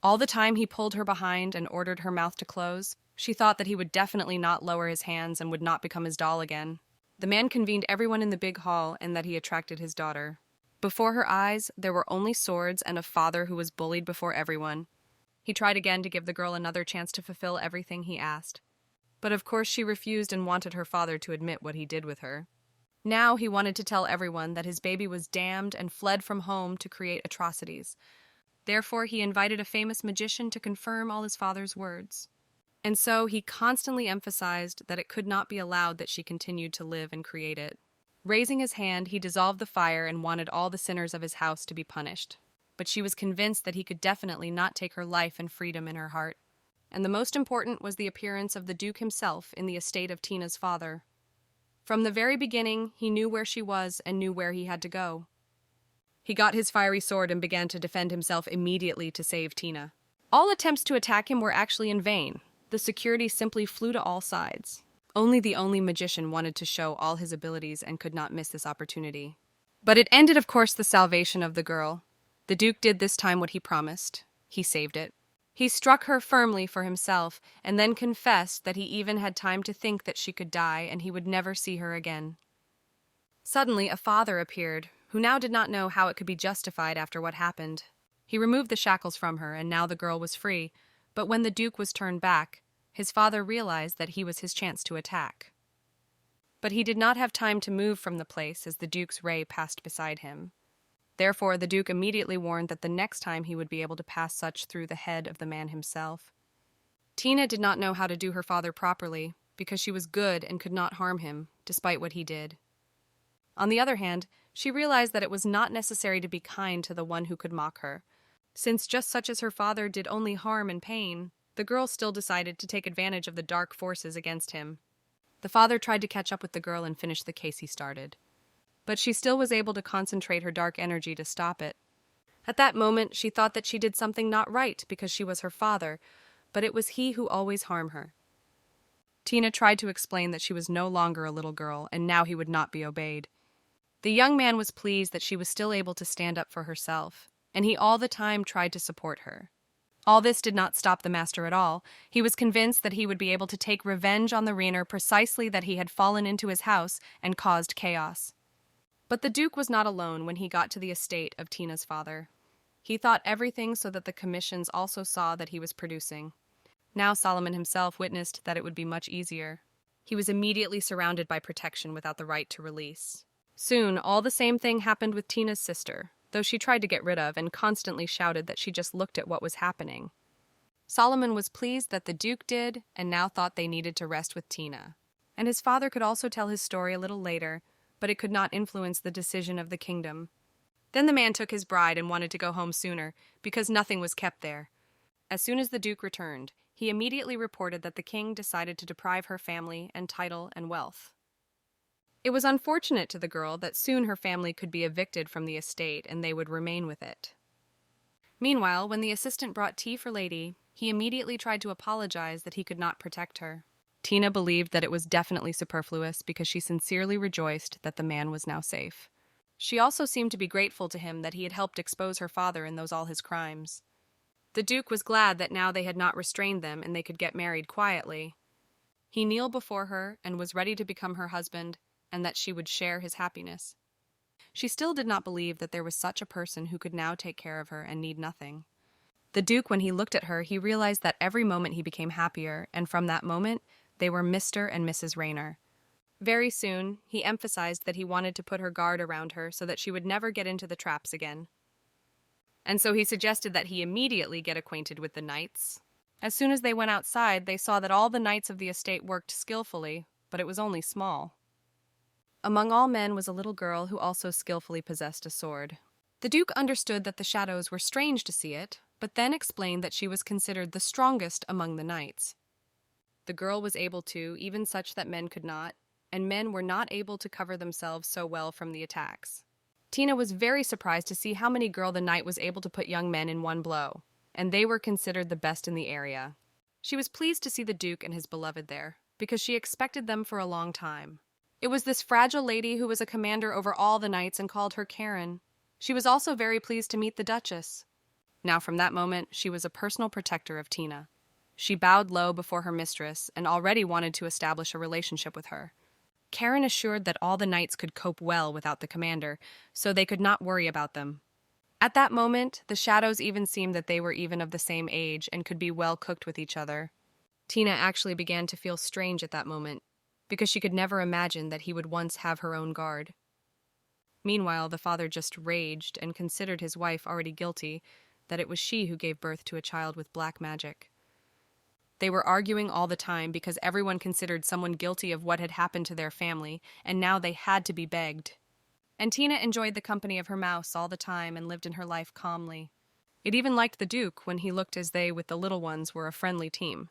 All the time he pulled her behind and ordered her mouth to close. She thought that he would definitely not lower his hands and would not become his doll again. The man convened everyone in the big hall and that he attracted his daughter. Before her eyes, there were only swords and a father who was bullied before everyone. He tried again to give the girl another chance to fulfill everything he asked. But of course she refused and wanted her father to admit what he did with her. Now he wanted to tell everyone that his baby was damned and fled from home to create atrocities. Therefore he invited a famous magician to confirm all his father's words. And so he constantly emphasized that it could not be allowed that she continued to live and create it. Raising his hand, he dissolved the fire and wanted all the sinners of his house to be punished. But she was convinced that he could definitely not take her life and freedom in her heart. And the most important was the appearance of the Duke himself in the estate of Tina's father. From the very beginning, he knew where she was and knew where he had to go. He got his fiery sword and began to defend himself immediately to save Tina. All attempts to attack him were actually in vain. The security simply flew to all sides. Only the only magician wanted to show all his abilities and could not miss this opportunity. But it ended, of course, the salvation of the girl. The Duke did this time what he promised. He saved it. He struck her firmly for himself and then confessed that he even had time to think that she could die and he would never see her again. Suddenly, a father appeared, who now did not know how it could be justified after what happened. He removed the shackles from her, and now the girl was free. But when the Duke was turned back, his father realized that he was his chance to attack. But he did not have time to move from the place as the Duke's ray passed beside him. Therefore, the Duke immediately warned that the next time he would be able to pass such through the head of the man himself. Tina did not know how to do her father properly, because she was good and could not harm him, despite what he did. On the other hand, she realized that it was not necessary to be kind to the one who could mock her. Since just such as her father did only harm and pain, the girl still decided to take advantage of the dark forces against him. The father tried to catch up with the girl and finish the case he started. But she still was able to concentrate her dark energy to stop it. At that moment, she thought that she did something not right because she was her father, but it was he who always harmed her. Tina tried to explain that she was no longer a little girl, and now he would not be obeyed. The young man was pleased that she was still able to stand up for herself. and he all the time tried to support her. All this did not stop the master at all. He was convinced that he would be able to take revenge on the Rainer precisely that he had fallen into his house and caused chaos. But the Duke was not alone when he got to the estate of Tina's father. He thought everything so that the commissions also saw that he was producing. Now Solomon himself witnessed that it would be much easier. He was immediately surrounded by protection without the right to release. Soon, all the same thing happened with Tina's sister, though she tried to get rid of and constantly shouted that she just looked at what was happening. Solomon was pleased that the Duke did and now thought they needed to rest with Tina. And his father could also tell his story a little later, but it could not influence the decision of the kingdom. Then the man took his bride and wanted to go home sooner, because nothing was kept there. As soon as the Duke returned, he immediately reported that the king decided to deprive her family and title and wealth. It was unfortunate to the girl that soon her family could be evicted from the estate and they would remain with it. Meanwhile, when the assistant brought tea for Lady, he immediately tried to apologize that he could not protect her. Tina believed that it was definitely superfluous because she sincerely rejoiced that the man was now safe. She also seemed to be grateful to him that he had helped expose her father in all his crimes. The Duke was glad that now they had not restrained them and they could get married quietly. He kneeled before her and was ready to become her husband, and that she would share his happiness. She still did not believe that there was such a person who could now take care of her and need nothing. The Duke, when he looked at her, he realized that every moment he became happier, and from that moment, they were Mr. and Mrs. Rainer. Very soon, he emphasized that he wanted to put her guard around her so that she would never get into the traps again. And so he suggested that he immediately get acquainted with the knights. As soon as they went outside, they saw that all the knights of the estate worked skillfully, but it was only small. Among all men was a little girl who also skillfully possessed a sword. The Duke understood that the shadows were strange to see it, but then explained that she was considered the strongest among the knights. The girl was able to, even such that men could not, and men were not able to cover themselves so well from the attacks. Tina was very surprised to see how many the knight was able to put young men in one blow, and they were considered the best in the area. She was pleased to see the Duke and his beloved there, because she expected them for a long time. It was this fragile lady who was a commander over all the knights and called her Karen. She was also very pleased to meet the Duchess. Now from that moment, she was a personal protector of Tina. She bowed low before her mistress and already wanted to establish a relationship with her. Karen assured that all the knights could cope well without the commander, so they could not worry about them. At that moment, the shadows even seemed that they were even of the same age and could be well cooked with each other. Tina actually began to feel strange at that moment, because she could never imagine that he would once have her own guard. Meanwhile, the father just raged and considered his wife already guilty, that it was she who gave birth to a child with black magic. They were arguing all the time because everyone considered someone guilty of what had happened to their family, and now they had to be begged. And Tina enjoyed the company of her mouse all the time and lived in her life calmly. It even liked the Duke when he looked as they, with the little ones, were a friendly team.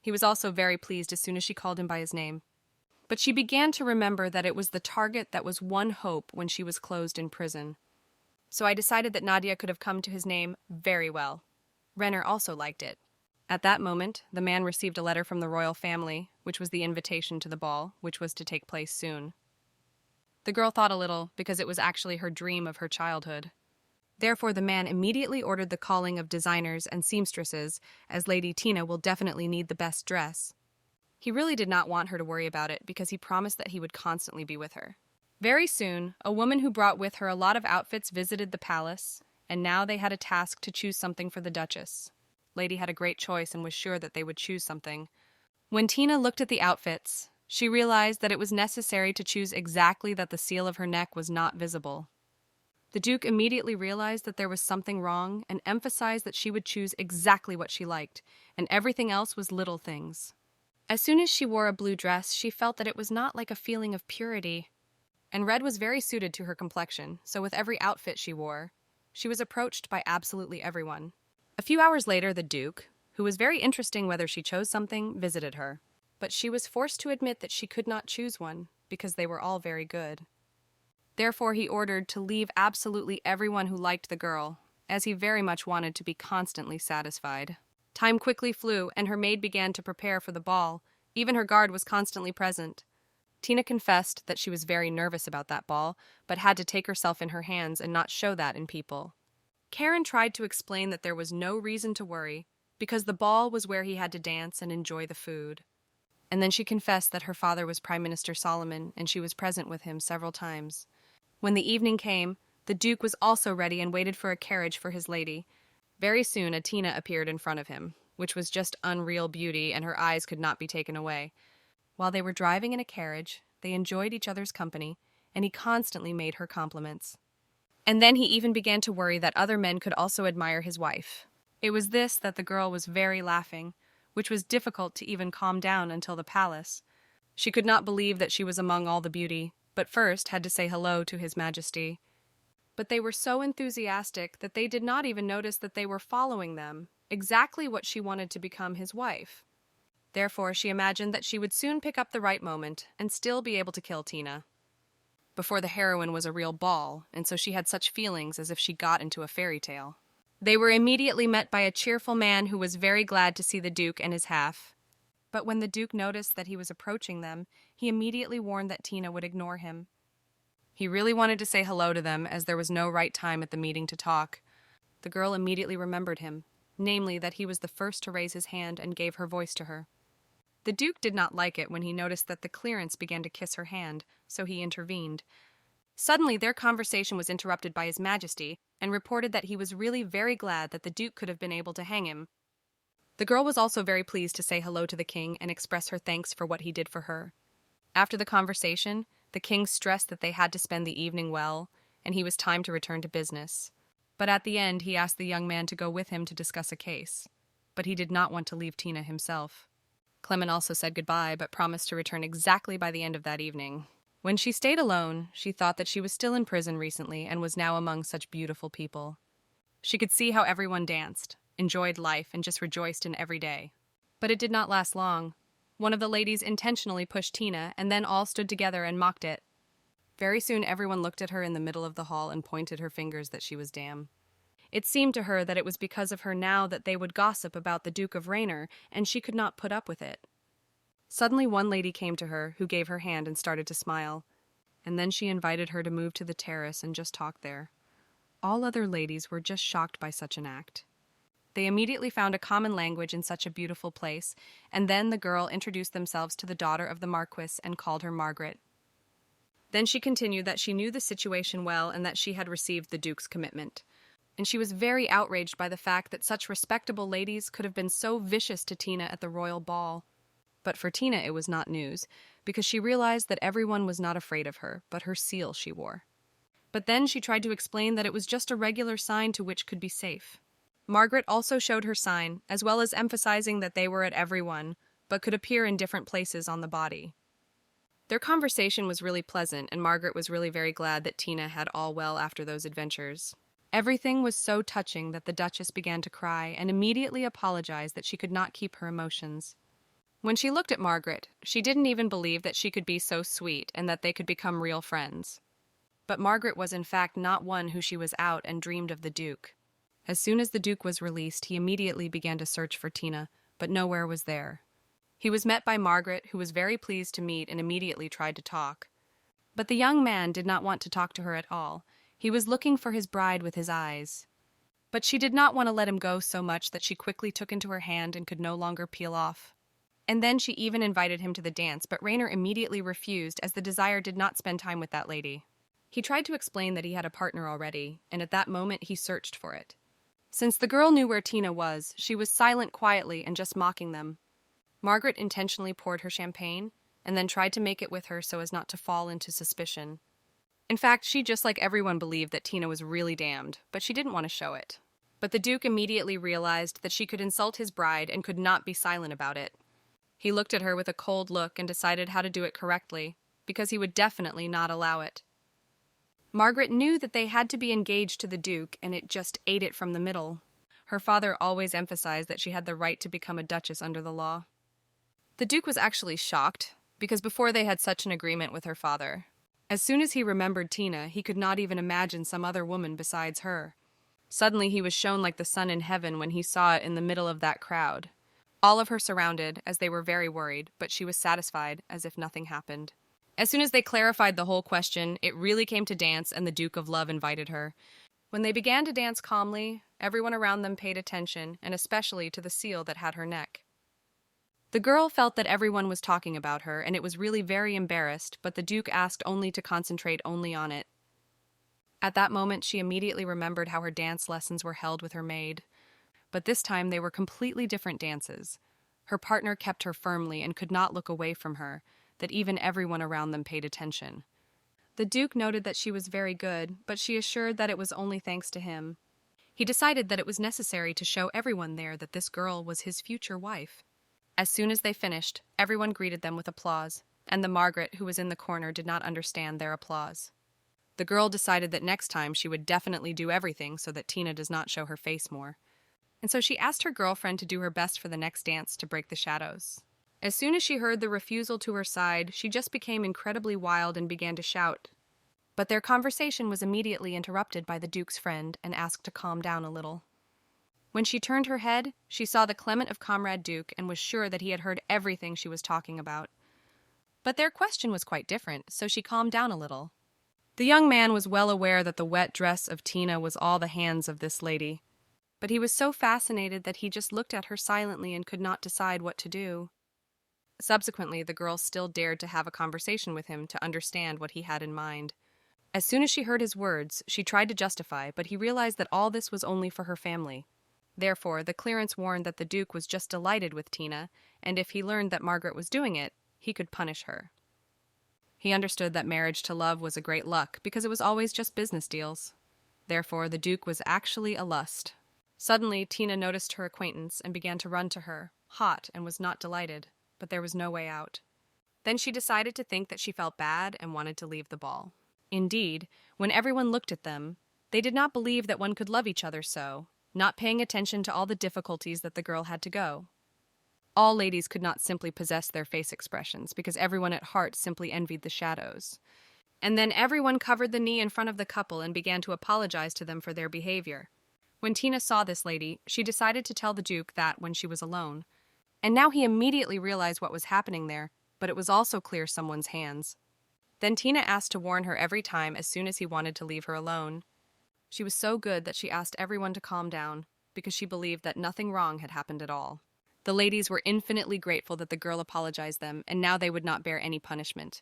He was also very pleased as soon as she called him by his name. But she began to remember that it was the target that was one hope when she was closed in prison. So I decided that Nadia could have come to his name very well. Renner also liked it. At that moment, the man received a letter from the royal family, which was the invitation to the ball, which was to take place soon. The girl thought a little, because it was actually her dream of her childhood. Therefore, the man immediately ordered the calling of designers and seamstresses, as Lady Tina will definitely need the best dress. He really did not want her to worry about it, because he promised that he would constantly be with her. Very soon, a woman who brought with her a lot of outfits visited the palace, and now they had a task to choose something for the Duchess. Lady had a great choice and was sure that they would choose something. When Tina looked at the outfits, she realized that it was necessary to choose exactly that the seal of her neck was not visible. The Duke immediately realized that there was something wrong and emphasized that she would choose exactly what she liked, and everything else was little things. As soon as she wore a blue dress, she felt that it was not like a feeling of purity. And red was very suited to her complexion, so with every outfit she wore, she was approached by absolutely everyone. A few hours later, the Duke, who was very interesting whether she chose something, visited her. But she was forced to admit that she could not choose one, because they were all very good. Therefore, he ordered to leave absolutely everyone who liked the girl, as he very much wanted to be constantly satisfied. Time quickly flew, and her maid began to prepare for the ball. Even her guard was constantly present. Tina confessed that she was very nervous about that ball, but had to take herself in her hands and not show that in people. Karen tried to explain that there was no reason to worry, because the ball was where he had to dance and enjoy the food. And then she confessed that her father was Prime Minister Solomon, and she was present with him several times. When the evening came, the Duke was also ready and waited for a carriage for his lady. Very soon Atina appeared in front of him, which was just unreal beauty, and her eyes could not be taken away. While they were driving in a carriage, they enjoyed each other's company, and he constantly made her compliments. And then he even began to worry that other men could also admire his wife. It was this that the girl was very laughing, which was difficult to even calm down until the palace. She could not believe that she was among all the beauty, but first had to say hello to His Majesty. But they were so enthusiastic that they did not even notice that they were following them, exactly what she wanted to become his wife. Therefore, she imagined that she would soon pick up the right moment and still be able to kill Tina. Before the heroine was a real ball, and so she had such feelings as if she got into a fairy tale. They were immediately met by a cheerful man who was very glad to see the Duke and his half. But when the Duke noticed that he was approaching them, he immediately warned that Tina would ignore him. He really wanted to say hello to them, as there was no right time at the meeting to talk. The girl immediately remembered him, namely that he was the first to raise his hand and gave her voice to her. The Duke did not like it when he noticed that the clearance began to kiss her hand, so he intervened. Suddenly, their conversation was interrupted by His Majesty, and reported that he was really very glad that the Duke could have been able to hang him. The girl was also very pleased to say hello to the king and express her thanks for what he did for her. After the conversation, the king stressed that they had to spend the evening well, and he was time to return to business. But at the end, he asked the young man to go with him to discuss a case. But he did not want to leave Tina himself. Clement also said goodbye, but promised to return exactly by the end of that evening. When she stayed alone, she thought that she was still in prison recently and was now among such beautiful people. She could see how everyone danced, enjoyed life, and just rejoiced in every day. But it did not last long. One of the ladies intentionally pushed Tina, and then all stood together and mocked it. Very soon everyone looked at her in the middle of the hall and pointed her fingers that she was damned. It seemed to her that it was because of her now that they would gossip about the Duke of Rainer, and she could not put up with it. Suddenly one lady came to her, who gave her hand and started to smile. And then she invited her to move to the terrace and just talk there. All other ladies were just shocked by such an act. They immediately found a common language in such a beautiful place, and then the girl introduced themselves to the daughter of the Marquis and called her Margaret. Then she continued that she knew the situation well and that she had received the Duke's commitment. And she was very outraged by the fact that such respectable ladies could have been so vicious to Tina at the royal ball. But for Tina it was not news, because she realized that everyone was not afraid of her, but her seal she wore. But then she tried to explain that it was just a regular sign to which could be safe. Margaret also showed her sign, as well as emphasizing that they were at everyone, but could appear in different places on the body. Their conversation was really pleasant, and Margaret was really very glad that Tina had all well after those adventures. Everything was so touching that the Duchess began to cry and immediately apologized that she could not keep her emotions. When she looked at Margaret, she didn't even believe that she could be so sweet and that they could become real friends. But Margaret was in fact not one who she was out and dreamed of the Duke. As soon as the Duke was released, he immediately began to search for Tina, but nowhere was there. He was met by Margaret, who was very pleased to meet and immediately tried to talk. But the young man did not want to talk to her at all. He was looking for his bride with his eyes. But she did not want to let him go so much that she quickly took into her hand and could no longer peel off. And then she even invited him to the dance, but Rainer immediately refused as the desire did not spend time with that lady. He tried to explain that he had a partner already, and at that moment he searched for it. Since the girl knew where Tina was, she was silent quietly and just mocking them. Margaret intentionally poured her champagne, and then tried to make it with her so as not to fall into suspicion. In fact, she just like everyone believed that Tina was really damned, but she didn't want to show it. But the Duke immediately realized that she could insult his bride and could not be silent about it. He looked at her with a cold look and decided how to do it correctly, because he would definitely not allow it. Margaret knew that they had to be engaged to the Duke, and it just ate it from the middle. Her father always emphasized that she had the right to become a duchess under the law. The Duke was actually shocked, because before they had such an agreement with her father. As soon as he remembered Tina, he could not even imagine some other woman besides her. Suddenly he was shone like the sun in heaven when he saw it in the middle of that crowd. All of her surrounded, as they were very worried, but she was satisfied, as if nothing happened. As soon as they clarified the whole question, it really came to dance, and the Duke of Love invited her. When they began to dance calmly, everyone around them paid attention, and especially to the seal that had her neck. The girl felt that everyone was talking about her, and it was really very embarrassed, but the Duke asked only to concentrate only on it. At that moment, she immediately remembered how her dance lessons were held with her maid. But this time they were completely different dances. Her partner kept her firmly and could not look away from her, that even everyone around them paid attention. The Duke noted that she was very good, but she assured that it was only thanks to him. He decided that it was necessary to show everyone there that this girl was his future wife. As soon as they finished, everyone greeted them with applause, and the Margaret, who was in the corner, did not understand their applause. The girl decided that next time she would definitely do everything so that Tina does not show her face more. And so she asked her girlfriend to do her best for the next dance to break the shadows. As soon as she heard the refusal to her side, she just became incredibly wild and began to shout. But their conversation was immediately interrupted by the Duke's friend and asked to calm down a little. When she turned her head, she saw the Clement of Comrade Duke and was sure that he had heard everything she was talking about. But their question was quite different, so she calmed down a little. The young man was well aware that the wet dress of Tina was all the hands of this lady, but he was so fascinated that he just looked at her silently and could not decide what to do. Subsequently, the girl still dared to have a conversation with him to understand what he had in mind. As soon as she heard his words, she tried to justify, but he realized that all this was only for her family. Therefore, the clearance warned that the Duke was just delighted with Tina, and if he learned that Margaret was doing it, he could punish her. He understood that marriage to love was a great luck because it was always just business deals. Therefore, the Duke was actually a lust. Suddenly, Tina noticed her acquaintance and began to run to her, hot, and was not delighted, but there was no way out. Then she decided to think that she felt bad and wanted to leave the ball. Indeed, when everyone looked at them, they did not believe that one could love each other so, not paying attention to all the difficulties that the girl had to go. All ladies could not simply possess their face expressions because everyone at heart simply envied the shadows. And then everyone covered the knee in front of the couple and began to apologize to them for their behavior. When Tina saw this lady, she decided to tell the Duke that when she was alone. And now he immediately realized what was happening there, but it was also clear someone's hands. Then Tina asked to warn her every time as soon as he wanted to leave her alone. She was so good that she asked everyone to calm down, because she believed that nothing wrong had happened at all. The ladies were infinitely grateful that the girl apologized them, and now they would not bear any punishment.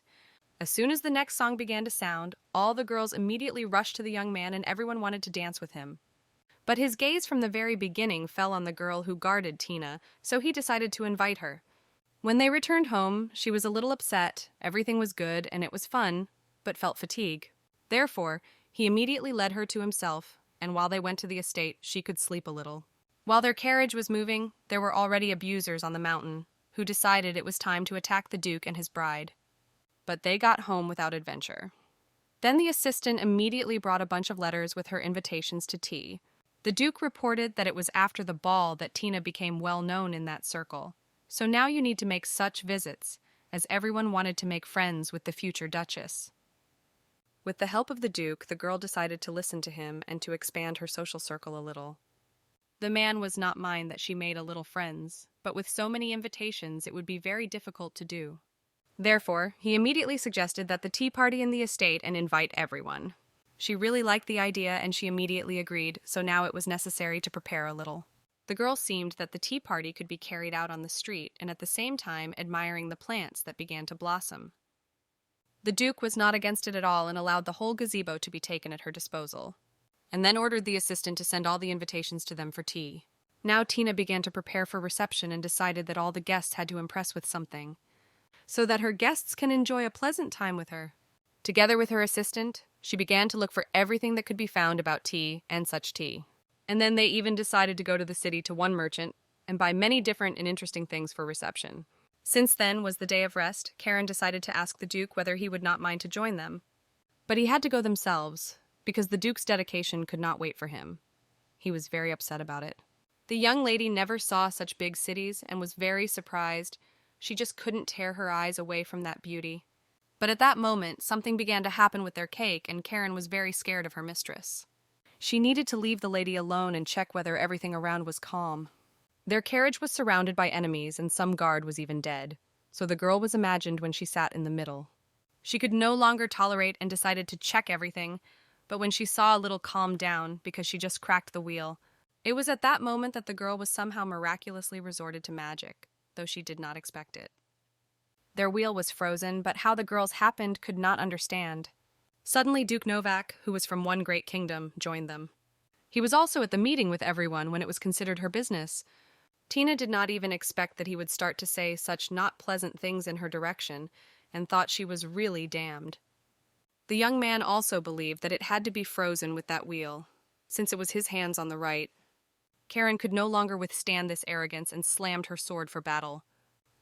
As soon as the next song began to sound, all the girls immediately rushed to the young man and everyone wanted to dance with him. But his gaze from the very beginning fell on the girl who guarded Tina, so he decided to invite her. When they returned home, she was a little upset, everything was good and it was fun, but felt fatigue. Therefore, he immediately led her to himself, and while they went to the estate, she could sleep a little. While their carriage was moving, there were already abusers on the mountain, who decided it was time to attack the Duke and his bride. But they got home without adventure. Then the assistant immediately brought a bunch of letters with her invitations to tea. The Duke reported that it was after the ball that Tina became well known in that circle. So now you need to make such visits, as everyone wanted to make friends with the future Duchess. With the help of the Duke, the girl decided to listen to him and to expand her social circle a little. The man was not mind that she made a little friends, but with so many invitations it would be very difficult to do. Therefore, he immediately suggested that the tea party in the estate and invite everyone. She really liked the idea and she immediately agreed, so now it was necessary to prepare a little. The girl seemed that the tea party could be carried out on the street and at the same time admiring the plants that began to blossom. The Duke was not against it at all and allowed the whole gazebo to be taken at her disposal, and then ordered the assistant to send all the invitations to them for tea. Now Tina began to prepare for reception and decided that all the guests had to impress with something, so that her guests can enjoy a pleasant time with her. Together with her assistant, she began to look for everything that could be found about tea and such tea. And then they even decided to go to the city to one merchant and buy many different and interesting things for reception. Since then was the day of rest, Karen decided to ask the Duke whether he would not mind to join them. But he had to go themselves, because the Duke's dedication could not wait for him. He was very upset about it. The young lady never saw such big cities and was very surprised. She just couldn't tear her eyes away from that beauty. But at that moment, something began to happen with their cake, and Karen was very scared of her mistress. She needed to leave the lady alone and check whether everything around was calm. Their carriage was surrounded by enemies, and some guard was even dead, so the girl was imagined when she sat in the middle. She could no longer tolerate and decided to check everything, but when she saw a little calmed down because she just cracked the wheel, it was at that moment that the girl was somehow miraculously resorted to magic, though she did not expect it. Their wheel was frozen, but how the girls happened could not understand. Suddenly Duke Novak, who was from one great kingdom, joined them. He was also at the meeting with everyone when it was considered her business. Tina did not even expect that he would start to say such not pleasant things in her direction, and thought she was really damned. The young man also believed that it had to be frozen with that wheel, since it was his hands on the right. Karen could no longer withstand this arrogance and slammed her sword for battle.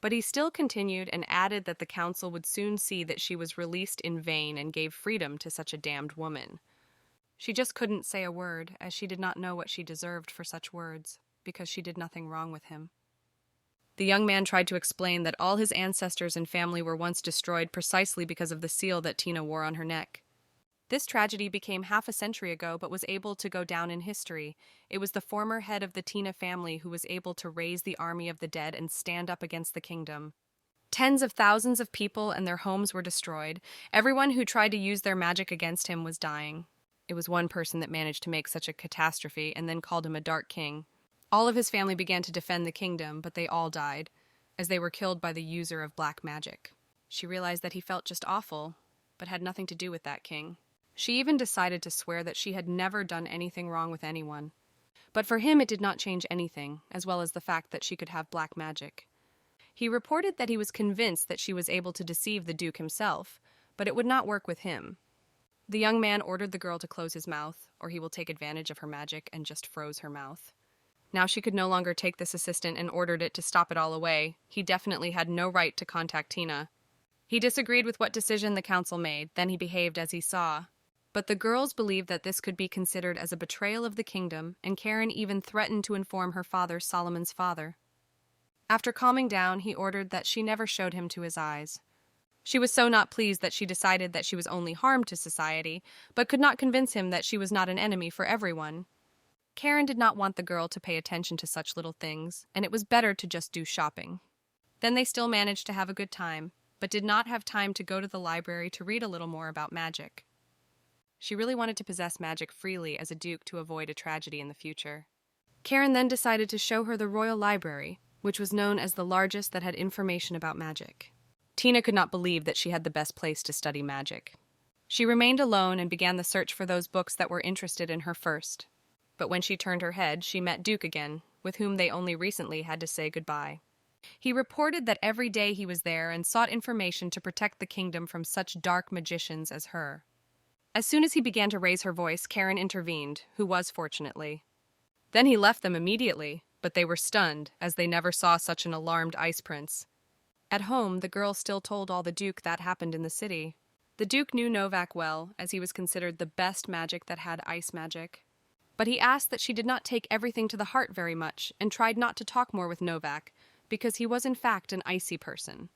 But he still continued and added that the council would soon see that she was released in vain and gave freedom to such a damned woman. She just couldn't say a word, as she did not know what she deserved for such words, because she did nothing wrong with him. The young man tried to explain that all his ancestors and family were once destroyed precisely because of the seal that Tina wore on her neck. This tragedy became half a century ago but was able to go down in history. It was the former head of the Tina family who was able to raise the army of the dead and stand up against the kingdom. Tens of thousands of people and their homes were destroyed. Everyone who tried to use their magic against him was dying. It was one person that managed to make such a catastrophe and then called him a dark king. All of his family began to defend the kingdom, but they all died, as they were killed by the user of black magic. She realized that he felt just awful, but had nothing to do with that king. She even decided to swear that she had never done anything wrong with anyone. But for him it did not change anything, as well as the fact that she could have black magic. He reported that he was convinced that she was able to deceive the Duke himself, but it would not work with him. The young man ordered the girl to close his mouth, or he will take advantage of her magic and just froze her mouth. Now she could no longer take this assistant and ordered it to stop it all away. He definitely had no right to contact Tina. He disagreed with what decision the council made, then he behaved as he saw. But the girls believed that this could be considered as a betrayal of the kingdom, and Karen even threatened to inform her father, Solomon's father. After calming down, he ordered that she never showed him to his eyes. She was so not pleased that she decided that she was only harm to society, but could not convince him that she was not an enemy for everyone. Karen did not want the girl to pay attention to such little things, and it was better to just do shopping. Then they still managed to have a good time, but did not have time to go to the library to read a little more about magic. She really wanted to possess magic freely as a duke to avoid a tragedy in the future. Karen then decided to show her the royal library, which was known as the largest that had information about magic. Tina could not believe that she had the best place to study magic. She remained alone and began the search for those books that were interested in her first. But when she turned her head, she met Duke again, with whom they only recently had to say goodbye. He reported that every day he was there and sought information to protect the kingdom from such dark magicians as her. As soon as he began to raise her voice, Karen intervened, who was fortunately. Then he left them immediately, but they were stunned, as they never saw such an alarmed ice prince. At home, the girl still told all the Duke that happened in the city. The Duke knew Novak well, as he was considered the best magic that had ice magic. But he asked that she did not take everything to the heart very much, and tried not to talk more with Novak, because he was in fact an icy person.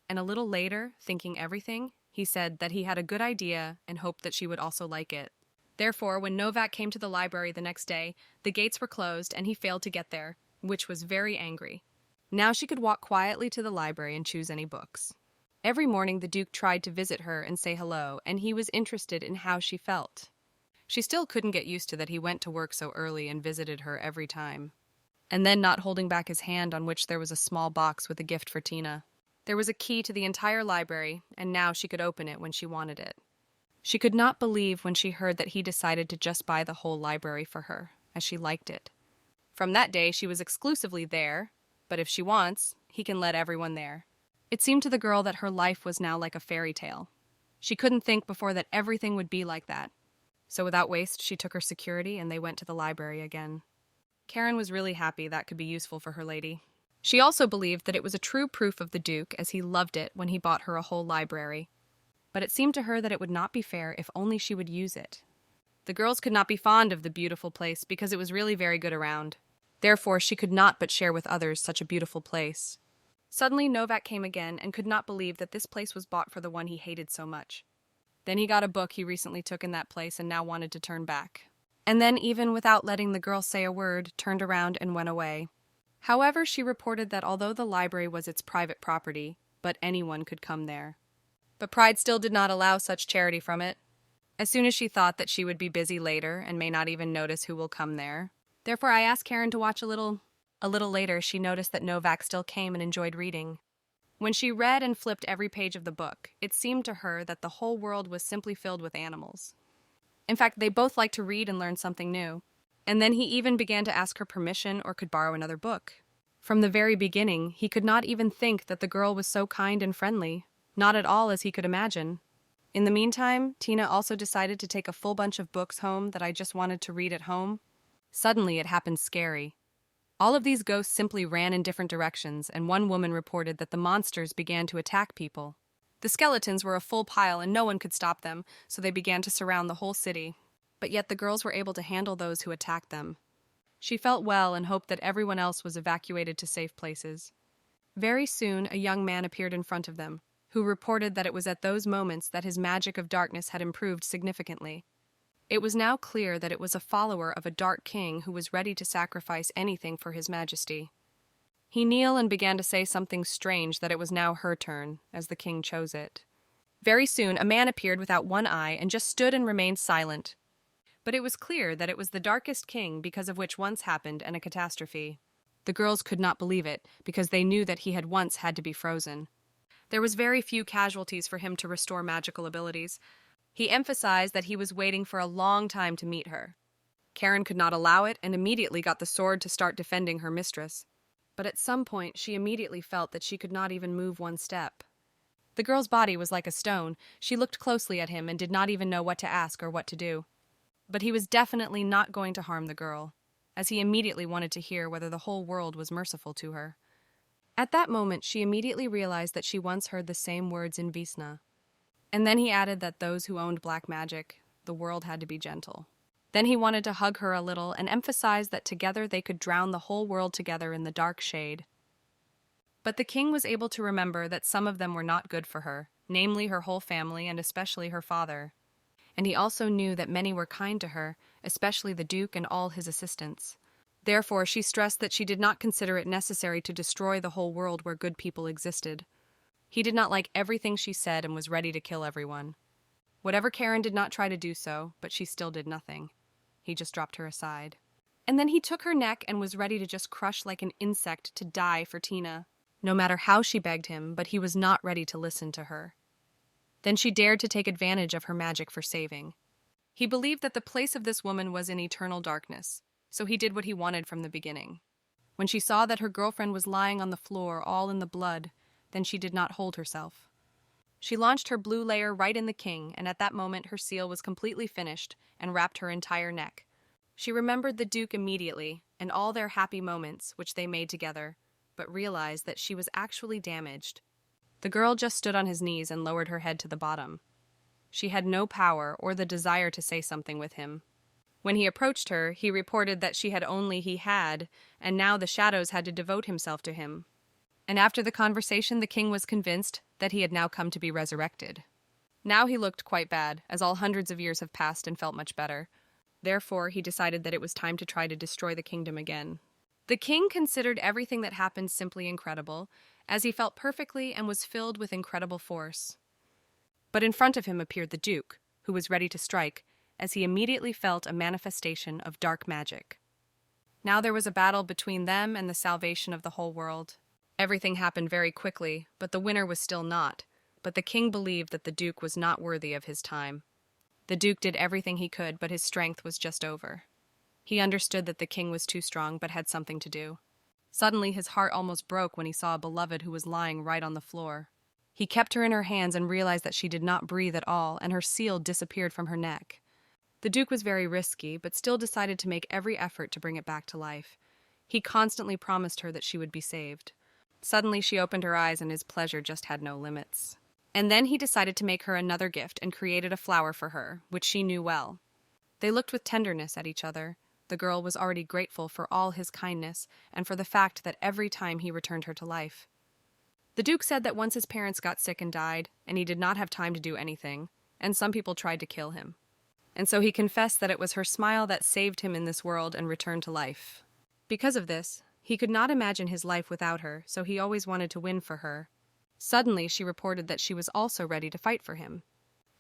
And a little later, thinking everything, he said that he had a good idea and hoped that she would also like it. Therefore, when Novak came to the library the next day, the gates were closed and he failed to get there, which was very angry. Now she could walk quietly to the library and choose any books. Every morning the Duke tried to visit her and say hello, and he was interested in how she felt. She still couldn't get used to that he went to work so early and visited her every time. And then not holding back his hand on which there was a small box with a gift for Tina. There was a key to the entire library, and now she could open it when she wanted it. She could not believe when she heard that he decided to just buy the whole library for her, as she liked it. From that day, she was exclusively there, but if she wants, he can let everyone there. It seemed to the girl that her life was now like a fairy tale. She couldn't think before that everything would be like that. So without waste, she took her security and they went to the library again. Karen was really happy that could be useful for her lady. She also believed that it was a true proof of the Duke, as he loved it when he bought her a whole library. But it seemed to her that it would not be fair if only she would use it. The girls could not be fond of the beautiful place because it was really very good around. Therefore, she could not but share with others such a beautiful place. Suddenly, Novak came again and could not believe that this place was bought for the one he hated so much. Then he got a book he recently took in that place and now wanted to turn back. And then, even without letting the girl say a word, turned around and went away. However, she reported that although the library was its private property, but anyone could come there. But pride still did not allow such charity from it. as soon as she thought that she would be busy later and may not even notice who will come there. Therefore, I asked Karen to watch a little. A little later, she noticed that Novak still came and enjoyed reading. When she read and flipped every page of the book, it seemed to her that the whole world was simply filled with animals. In fact, they both liked to read and learn something new. And then he even began to ask her permission or could borrow another book. From the very beginning, he could not even think that the girl was so kind and friendly, not at all as he could imagine. In the meantime, Tina also decided to take a full bunch of books home that I just wanted to read at home. Suddenly, it happened scary. All of these ghosts simply ran in different directions, and one woman reported that the monsters began to attack people. The skeletons were a full pile and no one could stop them, so they began to surround the whole city. But yet the girls were able to handle those who attacked them. She felt well and hoped that everyone else was evacuated to safe places. Very soon, a young man appeared in front of them, who reported that it was at those moments that his magic of darkness had improved significantly. It was now clear that it was a follower of a dark king who was ready to sacrifice anything for his majesty. He kneeled and began to say something strange that it was now her turn, as the king chose it. Very soon, a man appeared without one eye and just stood and remained silent. But it was clear that it was the darkest king because of which once happened a catastrophe. The girls could not believe it, because they knew that he had once had to be frozen. There was very few casualties for him to restore magical abilities. He emphasized that he was waiting for a long time to meet her. Karen could not allow it and immediately got the sword to start defending her mistress. But at some point, she immediately felt that she could not even move one step. The girl's body was like a stone. She looked closely at him and did not even know what to ask or what to do. But he was definitely not going to harm the girl, as he immediately wanted to hear whether the whole world was merciful to her. At that moment, she immediately realized that she once heard the same words in Visna. And then he added that those who owned black magic, the world had to be gentle. Then he wanted to hug her a little and emphasize that together they could drown the whole world together in the dark shade. But the king was able to remember that some of them were not good for her, namely her whole family and especially her father. And he also knew that many were kind to her, especially the duke and all his assistants. Therefore, she stressed that she did not consider it necessary to destroy the whole world where good people existed. He did not like everything she said and was ready to kill everyone. Whatever, Karen did not try to do so, but she still did nothing. He just dropped her aside. And then he took her neck and was ready to just crush like an insect to die for Tina, no matter how she begged him, but he was not ready to listen to her. Then she dared to take advantage of her magic for saving. He believed that the place of this woman was in eternal darkness, so he did what he wanted from the beginning. When she saw that her girlfriend was lying on the floor, all in the blood, then she did not hold herself. She launched her blue layer right in the king, and at that moment her seal was completely finished and wrapped her entire neck. She remembered the duke immediately and all their happy moments which they made together, but realized that she was actually damaged. The girl just stood on his knees and lowered her head to the bottom. She had no power or the desire to say something with him. When he approached her, he reported that he had, and now the shadows had to devote himself to him. And after the conversation, the king was convinced that he had now come to be resurrected. Now he looked quite bad, as all hundreds of years have passed and felt much better. Therefore, he decided that it was time to try to destroy the kingdom again. The king considered everything that happened simply incredible, as he felt perfectly and was filled with incredible force. But in front of him appeared the duke, who was ready to strike, as he immediately felt a manifestation of dark magic. Now there was a battle between them and the salvation of the whole world. Everything happened very quickly, but the winner was still not. But the king believed that the duke was not worthy of his time. The duke did everything he could, but his strength was just over. He understood that the king was too strong, but had something to do. Suddenly his heart almost broke when he saw a beloved who was lying right on the floor. He kept her in her hands and realized that she did not breathe at all, and her seal disappeared from her neck. The duke was very risky, but still decided to make every effort to bring it back to life. He constantly promised her that she would be saved. Suddenly she opened her eyes and his pleasure just had no limits. And then he decided to make her another gift and created a flower for her, which she knew well. They looked with tenderness at each other. The girl was already grateful for all his kindness and for the fact that every time he returned her to life. The duke said that once his parents got sick and died, and he did not have time to do anything, and some people tried to kill him. And so he confessed that it was her smile that saved him in this world and returned to life. Because of this, he could not imagine his life without her, so he always wanted to win for her. Suddenly, she reported that she was also ready to fight for him.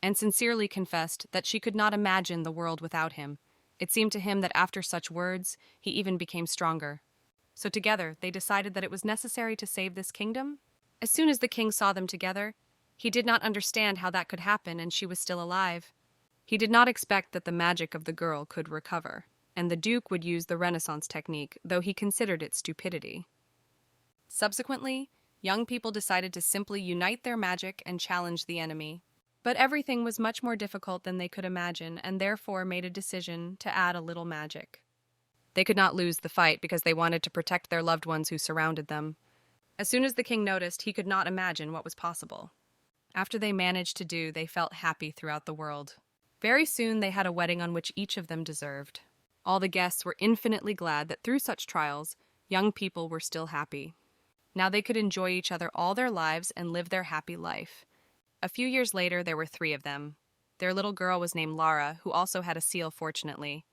and sincerely confessed that she could not imagine the world without him. It seemed to him that after such words, he even became stronger. So together, they decided that it was necessary to save this kingdom. As soon as the king saw them together, he did not understand how that could happen and she was still alive. He did not expect that the magic of the girl could recover, and the Duke would use the Renaissance technique, though he considered it stupidity. Subsequently, young people decided to simply unite their magic and challenge the enemy. But everything was much more difficult than they could imagine, and therefore made a decision to add a little magic. They could not lose the fight because they wanted to protect their loved ones who surrounded them. As soon as the king noticed, he could not imagine what was possible. After they managed to do, they felt happy throughout the world. Very soon they had a wedding on which each of them deserved. All the guests were infinitely glad that through such trials, young people were still happy. Now they could enjoy each other all their lives and live their happy life. A few years later, there were 3 of them. Their little girl was named Lara, who also had a seal, fortunately.